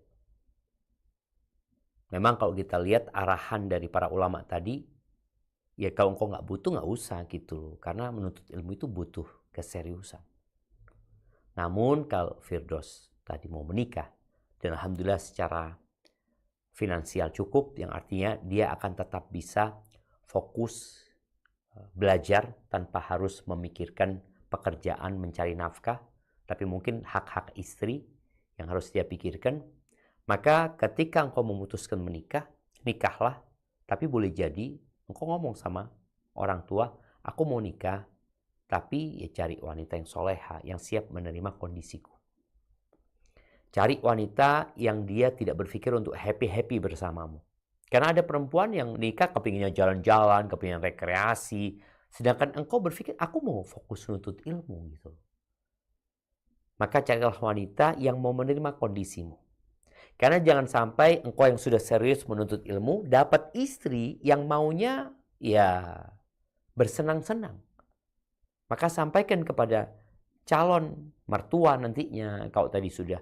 Memang kalau kita lihat arahan dari para ulama tadi, ya kalau engkau nggak butuh nggak usah gitu loh. Karena menuntut ilmu itu butuh keseriusan. Namun kalau Firdaus tadi mau menikah, dan alhamdulillah secara finansial cukup, yang artinya dia akan tetap bisa fokus belajar tanpa harus memikirkan pekerjaan mencari nafkah, tapi mungkin hak-hak istri yang harus dia pikirkan. Maka ketika engkau memutuskan menikah, nikahlah, tapi boleh jadi engkau ngomong sama orang tua, aku mau nikah, tapi ya cari wanita yang soleha, yang siap menerima kondisiku. Cari wanita yang dia tidak berpikir untuk happy-happy bersamamu. Karena ada perempuan yang nikah kepinginnya jalan-jalan, kepingin rekreasi, sedangkan engkau berpikir, aku mau fokus nuntut ilmu gitu. Maka carilah wanita yang mau menerima kondisimu. Karena jangan sampai engkau yang sudah serius menuntut ilmu dapat istri yang maunya ya bersenang-senang. Maka sampaikan kepada calon mertua nantinya, kalau tadi sudah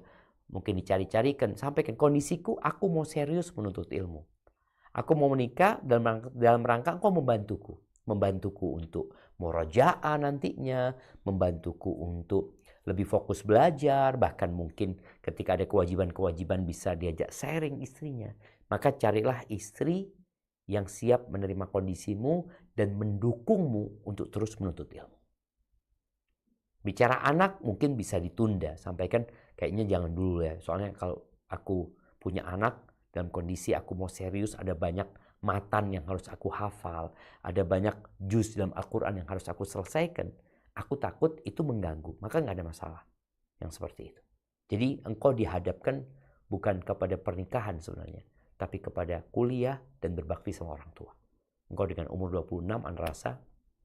mungkin dicari-carikan, sampaikan kondisiku, aku mau serius menuntut ilmu. Aku mau menikah dalam rangka engkau membantuku. Membantuku untuk murajaah nantinya, membantuku untuk lebih fokus belajar, bahkan mungkin ketika ada kewajiban-kewajiban bisa diajak sharing istrinya. Maka carilah istri yang siap menerima kondisimu dan mendukungmu untuk terus menuntut ilmu. Bicara anak mungkin bisa ditunda, sampaikan kayaknya jangan dulu ya. Soalnya kalau aku punya anak dalam kondisi aku mau serius, ada banyak matan yang harus aku hafal, ada banyak juz dalam Al-Quran yang harus aku selesaikan. Aku takut itu mengganggu, maka nggak ada masalah yang seperti itu. Jadi engkau dihadapkan bukan kepada pernikahan sebenarnya, tapi kepada kuliah dan berbakti sama orang tua. Engkau dengan umur 26, Anda rasa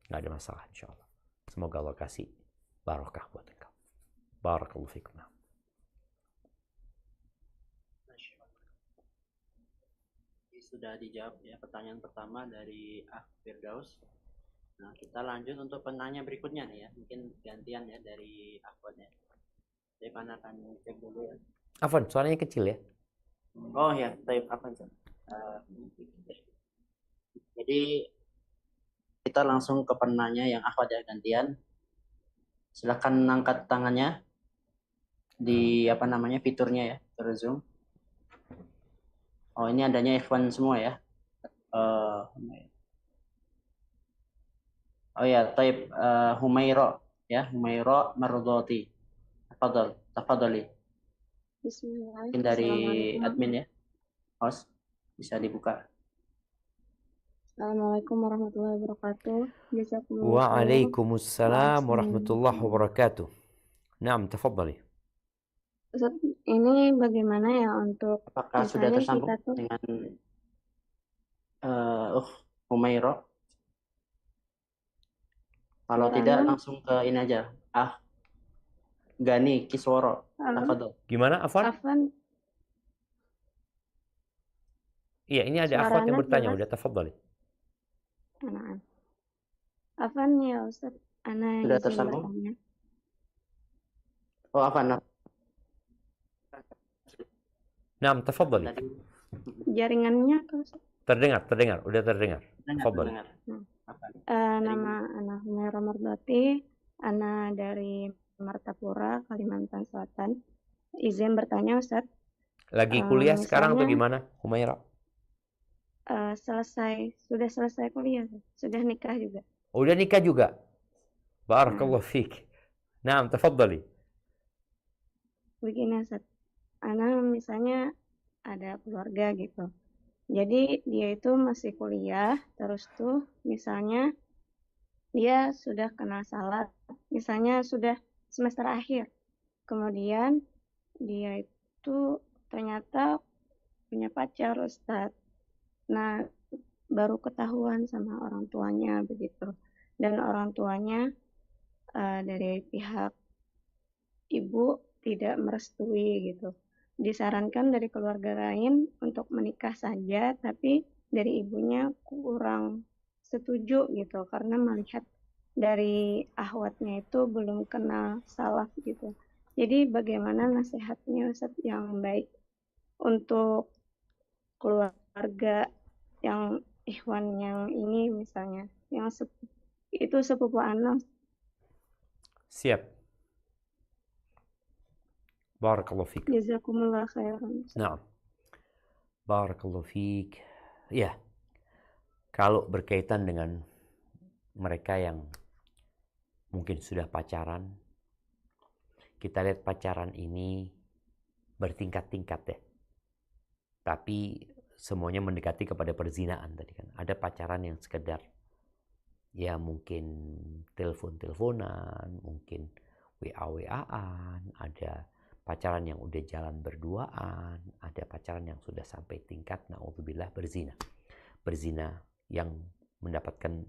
nggak ada masalah insya Allah. Semoga Allah kasih barakah buat engkau. Barakallahu fikum. Sudah dijawab ya pertanyaan pertama dari Firdaus. Nah, kita lanjut untuk penanya berikutnya nih ya. Mungkin gantian ya dari Afwan ya. Saya akan cek dulu ya. Afwan, suaranya kecil ya. Oh ya, baik Afwan. Jadi kita langsung ke penanya yang Afwan ya, gantian. Silakan angkat tangannya di fiturnya ya, fitur Zoom. Oh, ini adanya Ikhwan semua ya. Oh ya, taib Humaira ya, Humaira Mardhati. Tafadhali. Bismillah. Mungkin dari admin ya. Host bisa dibuka. Assalamualaikum warahmatullahi wabarakatuh. Waalaikumsalam warahmatullahi wabarakatuh. Naam, tafadhali. Ustaz, ini bagaimana ya untuk apakah sudah tersambung dengan Humaira? Kalau tidak langsung ke ini aja. Gani Kisworo. Tafadhol. Gimana Afwan? Iya, ini ada Afwan yang bertanya, udah tafadhali. Afwan ya Ustaz, ana sudah tersambung. Bertanya. Oh, Afwan. Naam, tafadhali. Jaringannya Ustaz? Terdengar, udah terdengar. Tafadhali. Nama ana Ana Humaira Mardati, Ana dari Martapura, Kalimantan Selatan. Izin bertanya Ustadz, Lagi kuliah sekarang atau misalnya gimana, Humaira? sudah selesai kuliah, sudah nikah juga. Udah nikah juga? Nah, Barakallahu fiik. Naam, tafadhali. begini Ustadz, Ana misalnya ada keluarga gitu. Jadi dia itu masih kuliah, terus tuh misalnya dia sudah kenal salat, misalnya sudah semester akhir. Kemudian dia itu ternyata punya pacar Ustadz. Nah, baru ketahuan sama orang tuanya begitu. Dan orang tuanya dari pihak ibu tidak merestui gitu. Disarankan dari keluarga lain untuk menikah saja, tapi dari ibunya kurang setuju gitu karena melihat dari ahwatnya itu belum kenal salaf gitu. Jadi bagaimana nasihatnya Ustadz yang baik untuk keluarga yang ikhwan yang ini misalnya, yang itu sepupu anak. Siap. Barakallahu fiik. Jazakumullah khairan. Naam. Barakallahu fiik. Ya. Kalau berkaitan dengan mereka yang mungkin sudah pacaran, kita lihat pacaran ini bertingkat-tingkat ya. Tapi semuanya mendekati kepada perzinaan tadi kan. Ada pacaran yang sekedar ya mungkin telepon-teleponan, mungkin WA-WA-an, ada pacaran yang udah jalan berduaan, ada pacaran yang sudah sampai tingkat na'udzubillah berzina. Berzina yang mendapatkan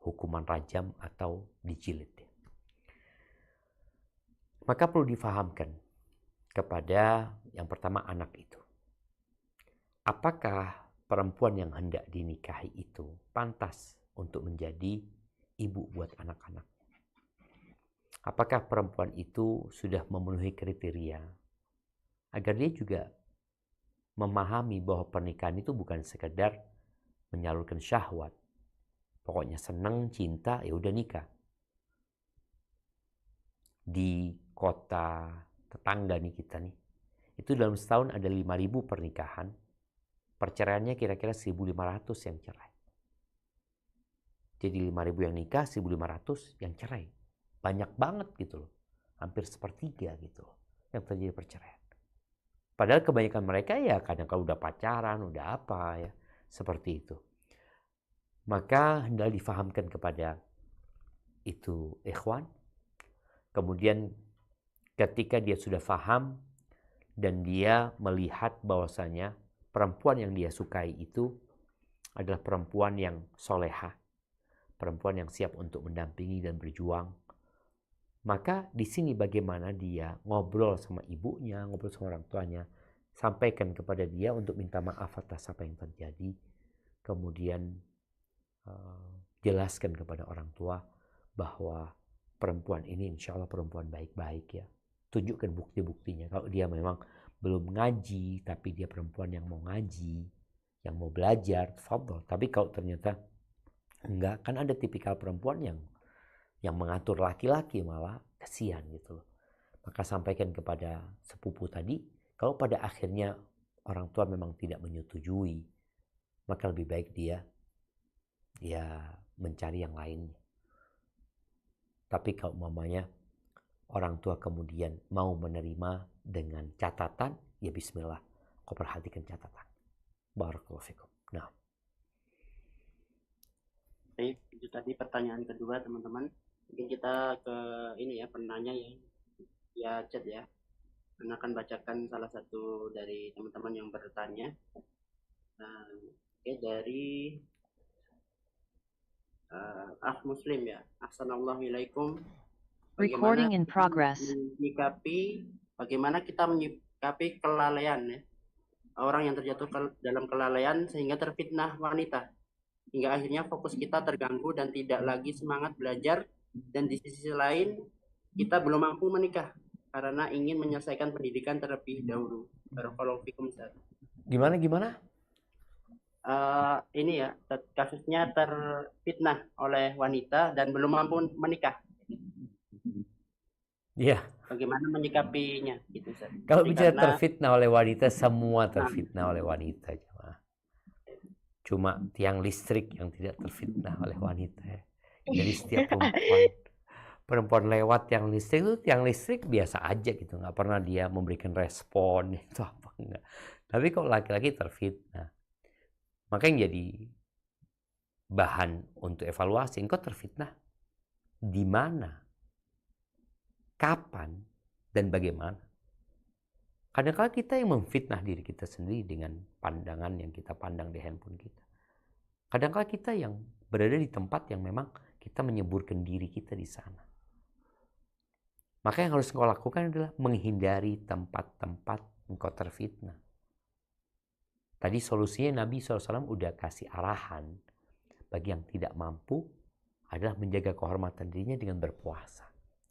hukuman rajam atau dijilid. Maka perlu difahamkan kepada yang pertama anak itu. Apakah perempuan yang hendak dinikahi itu pantas untuk menjadi ibu buat anak-anak? Apakah perempuan itu sudah memenuhi kriteria agar dia juga memahami bahwa pernikahan itu bukan sekedar menyalurkan syahwat. Pokoknya senang, cinta, ya udah nikah. Di kota tetangga nih kita nih, itu dalam setahun ada 5.000 pernikahan. Perceraiannya kira-kira 1.500 yang cerai. Jadi 5.000 yang nikah, 1.500 yang cerai. Banyak banget gitu loh. Hampir sepertiga gitu loh yang terjadi perceraian. Padahal kebanyakan mereka ya kadang kalau udah pacaran, udah apa ya. Seperti itu. Maka hendak difahamkan kepada itu ikhwan. Kemudian ketika dia sudah faham dan dia melihat bahwasanya perempuan yang dia sukai itu adalah perempuan yang soleha. Perempuan yang siap untuk mendampingi dan berjuang. Maka di sini bagaimana dia ngobrol sama ibunya, ngobrol sama orang tuanya, sampaikan kepada dia untuk minta maaf atas apa yang terjadi, kemudian jelaskan kepada orang tua bahwa perempuan ini insya Allah perempuan baik-baik ya. Tunjukkan bukti-buktinya. Kalau dia memang belum ngaji, tapi dia perempuan yang mau ngaji, yang mau belajar, fadhol. Tapi kalau ternyata enggak, kan ada tipikal perempuan yang mengatur laki-laki malah kasihan gitu loh. Maka sampaikan kepada sepupu tadi, kalau pada akhirnya orang tua memang tidak menyetujui, maka lebih baik dia ya mencari yang lain. Tapi kalau mamanya orang tua kemudian mau menerima dengan catatan, ya bismillah, kau perhatikan catatan. Barakallahu fikum. Nah. Baik, itu tadi pertanyaan kedua teman-teman. Mungkin kita ke ini ya penanya ya chat ya. Saya akan bacakan salah satu dari teman-teman yang bertanya. Nah, oke, dari Muslim ya. Assalamualaikum. Recording in progress. Bagaimana kita menyikapi kelalaian ya. Orang yang terjatuh dalam kelalaian sehingga terfitnah wanita. Hingga akhirnya fokus kita terganggu dan tidak lagi semangat belajar. Dan di sisi lain kita belum mampu menikah karena ingin menyelesaikan pendidikan terlebih dahulu. Barakallahu fikum. Gimana? ini ya, kasusnya terfitnah oleh wanita dan belum mampu menikah. Iya. Bagaimana menyikapinya gitu, Ustaz? Kalau Jadi bicara karena terfitnah oleh wanita, semua terfitnah oleh wanita. Cuma tiang listrik yang tidak terfitnah oleh wanita. Jadi setiap perempuan lewat tiang listrik itu tiang listrik biasa aja gitu, nggak pernah dia memberikan respon itu apa enggak. Tapi kalau laki-laki terfitnah, maka yang jadi bahan untuk evaluasi, engkau terfitnah di mana, kapan, dan bagaimana. Kadang-kadang kita yang memfitnah diri kita sendiri dengan pandangan yang kita pandang di handphone kita. Kadang-kadang kita yang berada di tempat yang memang kita menyeburkan diri kita di sana. Maka yang harus engkau lakukan adalah menghindari tempat-tempat engkau terfitnah. Tadi solusinya Nabi SAW udah kasih arahan. Bagi yang tidak mampu adalah menjaga kehormatan dirinya dengan berpuasa.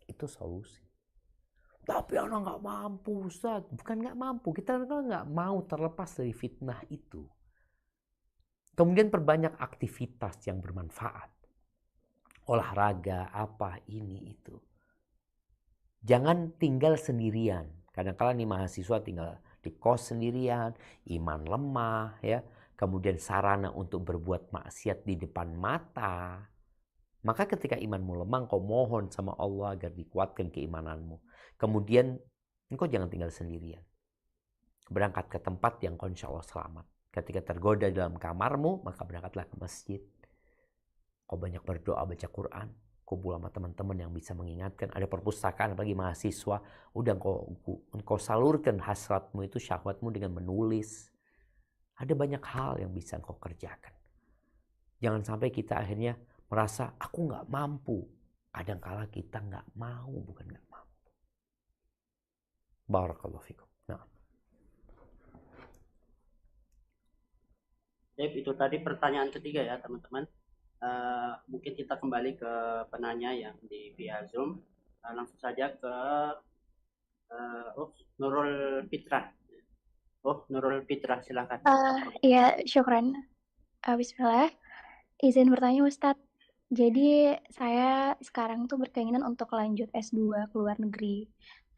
Itu solusi. Tapi anak nggak mampu, Ustaz. Bukan nggak mampu, kita nggak mau terlepas dari fitnah itu. Kemudian perbanyak aktivitas yang bermanfaat. Olahraga, apa, ini, itu. Jangan tinggal sendirian. Kadang-kala nih mahasiswa tinggal di kos sendirian, iman lemah, ya. Kemudian sarana untuk berbuat maksiat di depan mata. Maka ketika imanmu lemah, kau mohon sama Allah agar dikuatkan keimananmu. Kemudian engkau jangan tinggal sendirian. Berangkat ke tempat yang kau insya Allah selamat. Ketika tergoda dalam kamarmu, maka berangkatlah ke masjid. Kau banyak berdoa, baca Quran. Kumpul sama teman-teman yang bisa mengingatkan. Ada perpustakaan bagi mahasiswa. Udah engkau salurkan hasratmu itu, syahwatmu dengan menulis. Ada banyak hal yang bisa engkau kerjakan. Jangan sampai kita akhirnya merasa aku nggak mampu. Kadang-kala kita nggak mau, bukan nggak mampu. Barakallahu fikum. Nah. itu tadi pertanyaan ketiga ya teman-teman. Mungkin kita kembali ke penanya yang di via Zoom. Langsung saja ke Nurul Fitra. Nurul Fitra, silakan. Ya, syukran. Bismillah. Izin bertanya Ustadz. Jadi saya sekarang tuh berkeinginan untuk lanjut S2 ke luar negeri.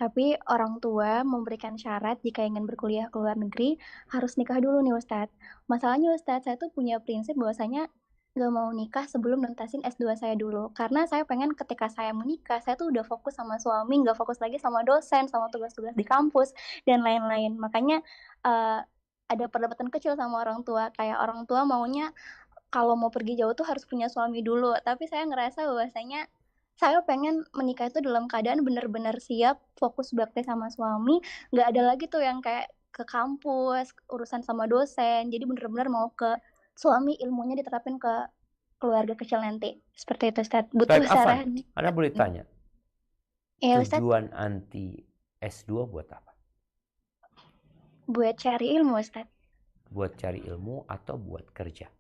Tapi orang tua memberikan syarat jika ingin berkuliah ke luar negeri harus nikah dulu nih Ustadz. Masalahnya Ustadz, saya tuh punya prinsip bahwasanya gak mau nikah sebelum nuntasin S2 saya dulu. Karena saya pengen ketika saya menikah, saya tuh udah fokus sama suami, gak fokus lagi sama dosen, sama tugas-tugas di kampus, dan lain-lain. Makanya ada perdebatan kecil sama orang tua. Kayak orang tua maunya kalau mau pergi jauh tuh harus punya suami dulu. Tapi saya ngerasa bahwasanya saya pengen menikah itu dalam keadaan benar-benar siap, fokus bakti sama suami. Gak ada lagi tuh yang kayak ke kampus, urusan sama dosen. Jadi benar-benar mau ke suami, ilmunya diterapin ke keluarga kecil nanti. Seperti itu Ustaz. Butuh saran. Anda boleh tanya. Ya, Ustaz. Tujuan anti S2 buat apa? Buat cari ilmu Ustaz. Buat cari ilmu atau buat kerja?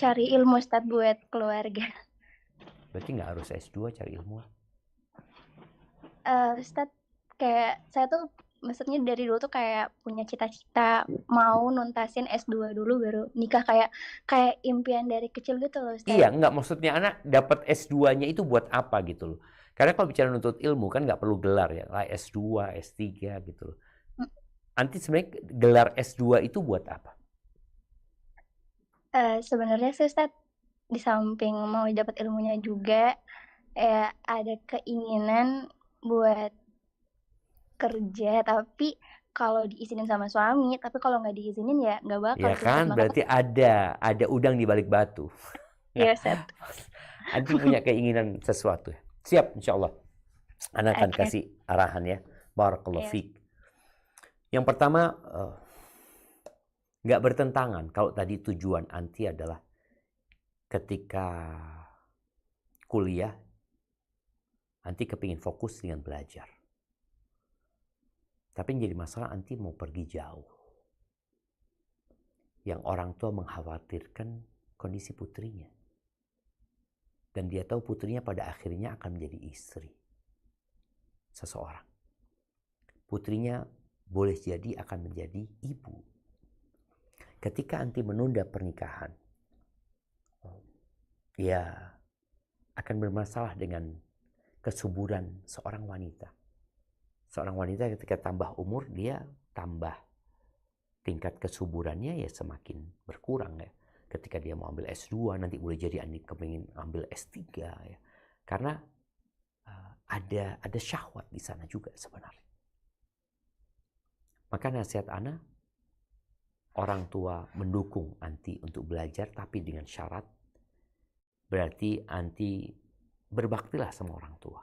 Cari ilmu Ustaz, buat keluarga. Berarti nggak harus S2 cari ilmu? Ustaz, kayak saya tuh maksudnya dari dulu tuh kayak punya cita-cita mau nuntasin S2 dulu baru nikah, kayak impian dari kecil gitu loh Ustaz. Iya, nggak, maksudnya anak dapat S2-nya itu buat apa gitu loh. Karena kalau bicara nuntut ilmu kan nggak perlu gelar ya, lah S2, S3 gitu loh. Nanti sebenarnya gelar S2 itu buat apa? Sebenarnya sih Ustaz, di samping mau dapat ilmunya juga, ada keinginan buat kerja, tapi kalau diizinin sama suami, tapi kalau nggak diizinin ya nggak bakal. Ya kan, berarti ada udang di balik batu. Iya, Ustaz. Anti punya keinginan sesuatu. Siap, insya Allah. Anak akan kasih arahan ya. Barakallahu fiik. Yang pertama, nggak bertentangan. Kalau tadi tujuan anti adalah ketika kuliah, anti kepingin fokus dengan belajar. Tapi yang jadi masalah anti mau pergi jauh. Yang orang tua mengkhawatirkan kondisi putrinya. Dan dia tahu putrinya pada akhirnya akan menjadi istri seseorang. Putrinya boleh jadi akan menjadi ibu. Ketika anti menunda pernikahan, ya akan bermasalah dengan kesuburan seorang wanita. Seorang wanita ketika tambah umur, dia tambah tingkat kesuburannya ya semakin berkurang ya. Ketika dia mau ambil S2, nanti boleh jadi kepingin ambil S3 ya. Karena ada syahwat di sana juga sebenarnya. Maka nasihat ana, orang tua mendukung anti untuk belajar tapi dengan syarat, berarti anti berbaktilah sama orang tua.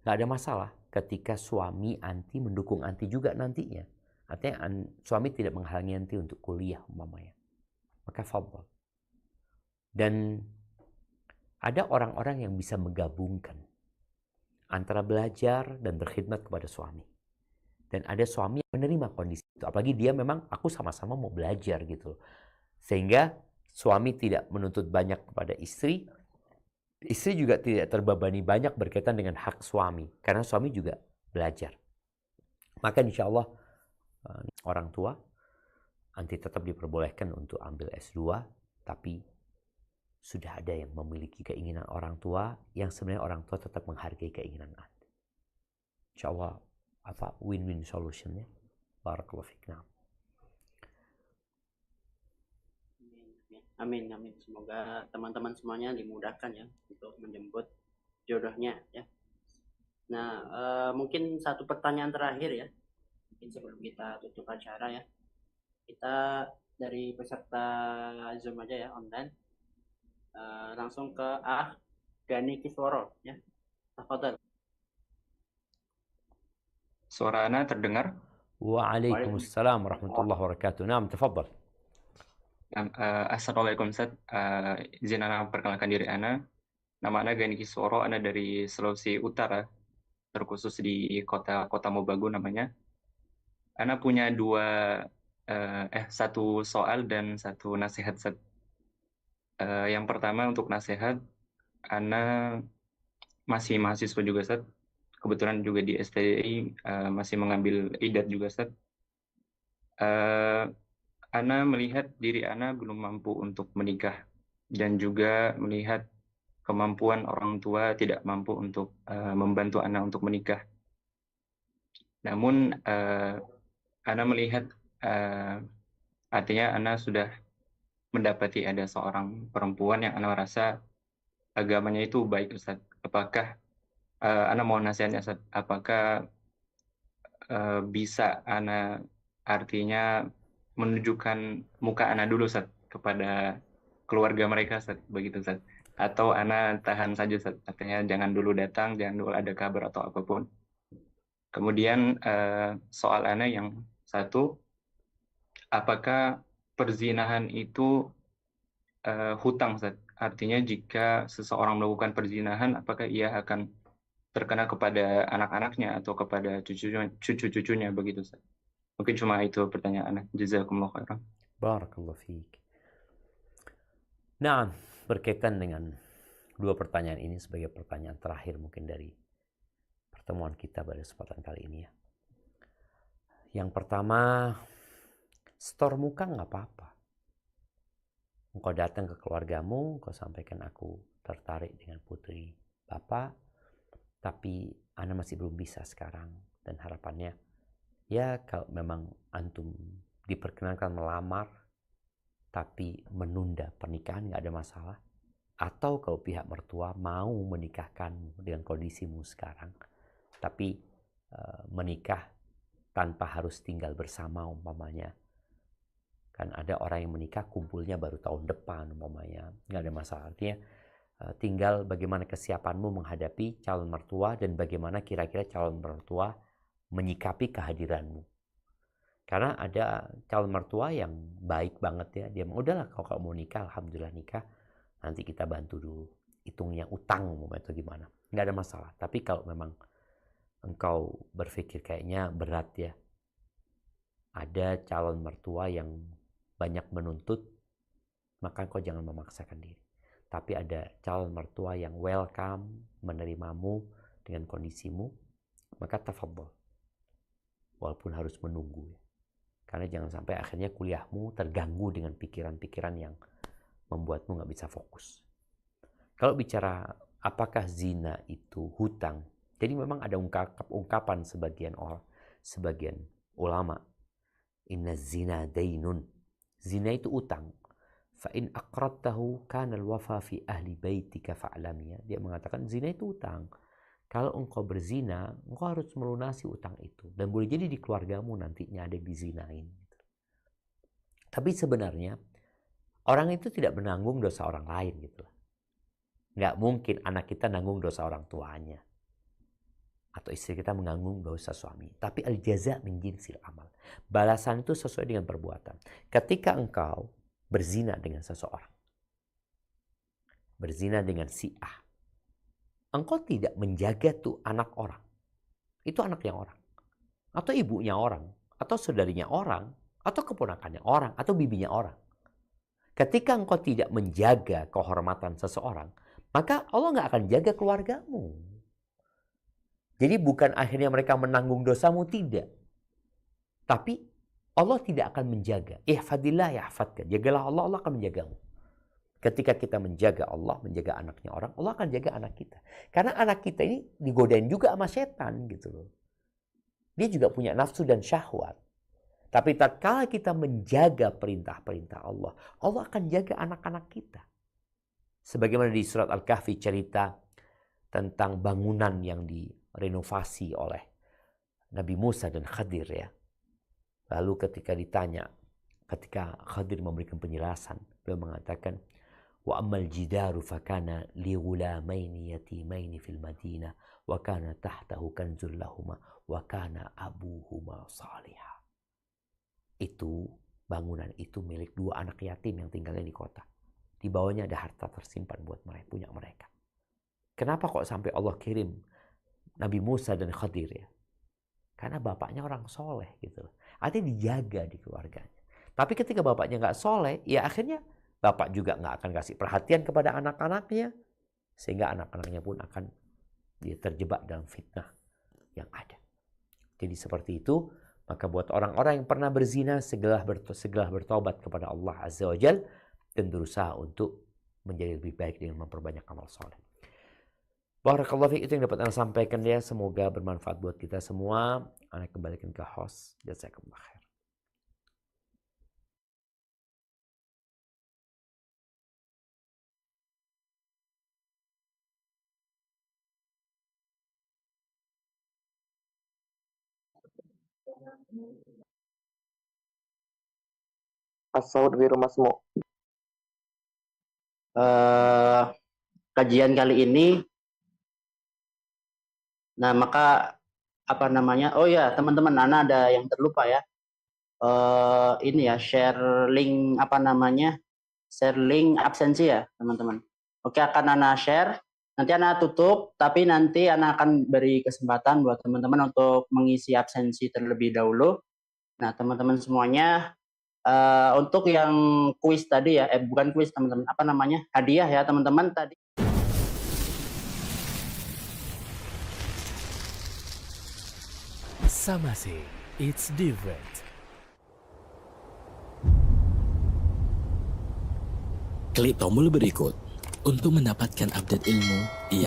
Gak ada masalah ketika suami anti mendukung anti juga nantinya. Artinya suami tidak menghalangi anti untuk kuliah umpamanya. Maka fadhal. Dan ada orang-orang yang bisa menggabungkan antara belajar dan berkhidmat kepada suami. Dan ada suami yang menerima kondisi itu. Apalagi dia memang aku sama-sama mau belajar gitu. Sehingga suami tidak menuntut banyak kepada istri. Istri juga tidak terbebani banyak berkaitan dengan hak suami. Karena suami juga belajar. Maka insya Allah orang tua anti tetap diperbolehkan untuk ambil S2. Tapi sudah ada yang memiliki keinginan orang tua yang sebenarnya orang tua tetap menghargai keinginan anti. Insya Allah win-win solutionnya. Barakallahu fiik. Amin, amin. Semoga teman-teman semuanya dimudahkan ya untuk menjemput jodohnya ya. Nah, mungkin satu pertanyaan terakhir ya. Mungkin sebelum kita tutup acara ya. Kita dari peserta Zoom aja ya, online. Langsung ke Gani Kisworo ya. Tafadhal. Suara Ana terdengar? Waalaikumsalam warahmatullahi wabarakatuh. Naam, tafadhal. Assalamualaikum Ustaz. Izin Ana perkenalkan diri Ana. Nama Ana Gani Kisworo, Ana dari Sulawesi Utara, terkhusus di kota Mobagu namanya. Ana punya satu soal dan satu nasihat Ustaz. Yang pertama untuk nasihat, Ana masih mahasiswa juga Ustaz. Kebetulan juga di STI masih mengambil idat juga Ustaz. Ana melihat diri Ana belum mampu untuk menikah dan juga melihat kemampuan orang tua tidak mampu untuk membantu Ana untuk menikah. Namun Ana melihat artinya Ana sudah mendapati ada seorang perempuan yang Ana rasa agamanya itu baik Ustaz. Apakah Ana mau nasihatnya Ustaz, apakah bisa Ana artinya menunjukkan muka Ana dulu Ustaz kepada keluarga mereka Ustaz, begitu Ustaz, atau Ana tahan saja Ustaz, artinya jangan dulu datang, jangan dulu ada kabar atau apapun. Kemudian soal Ana yang satu, apakah perzinahan itu hutang Ustaz? Artinya jika seseorang melakukan perzinahan, apakah ia akan terkena kepada anak-anaknya atau kepada cucu-cucunya begitu Ustaz? Mungkin cuma itu pertanyaan. Jazakumullah khairan. Barakallahu fiik. Nah, berkaitan dengan dua pertanyaan ini sebagai pertanyaan terakhir mungkin dari pertemuan kita pada kesempatan kali ini ya. Yang pertama, setor muka nggak apa-apa. Engkau datang ke keluargamu, engkau sampaikan aku tertarik dengan putri Bapak, tapi Ana masih belum bisa sekarang dan harapannya ya kalau memang antum diperkenankan melamar tapi menunda pernikahan nggak ada masalah. Atau kalau pihak mertua mau menikahkan dengan kondisimu sekarang tapi menikah tanpa harus tinggal bersama umpamanya. Kan ada orang yang menikah kumpulnya baru tahun depan umpamanya, nggak ada masalah. Artinya tinggal bagaimana kesiapanmu menghadapi calon mertua dan bagaimana kira-kira calon mertua menyikapi kehadiranmu. Karena ada calon mertua yang baik banget ya, dia bilang udahlah kalau kamu mau nikah, alhamdulillah nikah, nanti kita bantu dulu, hitungnya utang atau gimana, nggak ada masalah. Tapi kalau memang engkau berpikir kayaknya berat ya, ada calon mertua yang banyak menuntut, maka engkau jangan memaksakan diri. Tapi ada calon mertua yang welcome, menerimamu dengan kondisimu, maka tafadhol. Walaupun harus menunggu. Karena jangan sampai akhirnya kuliahmu terganggu dengan pikiran-pikiran yang membuatmu nggak bisa fokus. Kalau bicara apakah zina itu hutang, jadi memang ada ungkapan sebagian ulama, inna zina dainun, zina itu utang. Fa in aqradtahu kana al-wafa fi ahli baitika fa'lam. Dia mengatakan zina itu utang. Kalau engkau berzina, engkau harus melunasi utang itu. Dan boleh jadi di keluargamu nantinya ada yang dizinain. Tapi sebenarnya, orang itu tidak menanggung dosa orang lain gitu. Nggak mungkin anak kita nanggung dosa orang tuanya. Atau istri kita menanggung dosa suami. Tapi al-jaza min jinsil amal. Balasan itu sesuai dengan perbuatan. Ketika engkau berzina dengan seseorang, berzina dengan si A, engkau tidak menjaga tuh anak orang. Itu anaknya orang. Atau ibunya orang. Atau saudarinya orang. Atau keponakannya orang. Atau bibinya orang. Ketika engkau tidak menjaga kehormatan seseorang, maka Allah nggak akan jaga keluargamu. Jadi bukan akhirnya mereka menanggung dosamu, tidak. Tapi Allah tidak akan menjaga. Ihfadillah yahfadka. Jagalah Allah, Allah akan menjagamu. Ketika kita menjaga Allah, menjaga anaknya orang, Allah akan jaga anak kita. Karena anak kita ini digodain juga sama setan gitu loh. Dia juga punya nafsu dan syahwat. Tapi tatkala kita menjaga perintah-perintah Allah, Allah akan jaga anak-anak kita. Sebagaimana di surat Al-Kahfi cerita tentang bangunan yang direnovasi oleh Nabi Musa dan Khadir ya. Lalu ketika ditanya, ketika Khadir memberikan penjelasan, beliau mengatakan, wa ammal jidaru fakana li ghulamaini yatimaini fil madinah wa kana tahtahu kanzul lahuma wa kana abuhuma salihah. Itu bangunan itu milik dua anak yatim yang tinggalnya di kota. Di bawahnya ada harta tersimpan buat mereka, punya mereka. Kenapa kok sampai Allah kirim Nabi Musa dan Khadir ya? Karena bapaknya orang soleh gitu. Artinya dijaga di keluarganya. Tapi ketika bapaknya nggak soleh, ya akhirnya bapak juga nggak akan kasih perhatian kepada anak-anaknya. Sehingga anak-anaknya pun akan terjebak dalam fitnah yang ada. Jadi seperti itu. Maka buat orang-orang yang pernah berzina, segeralah bertobat kepada Allah Azza wa Jal. Dan berusaha untuk menjadi lebih baik dengan memperbanyak amal soleh. Barakallahu fiik, itu yang dapat Anda sampaikan ya. Semoga bermanfaat buat kita semua. Anda kembalikan ke host. Jazakumullah khair. As-saud biru masmu. Kajian kali ini, nah maka apa namanya? Oh ya teman-teman, Ana ada yang terlupa ya. Ini ya, share link apa namanya? Share link absensi ya teman-teman. Oke, akan Ana share. Nanti Ana tutup, tapi nanti Ana akan beri kesempatan buat teman-teman untuk mengisi absensi terlebih dahulu. Nah teman-teman semuanya, untuk yang kuis tadi ya, bukan kuis teman-teman, apa namanya, hadiah ya teman-teman tadi. Samase, it's different. Klik tombol berikut untuk mendapatkan update ilmu yang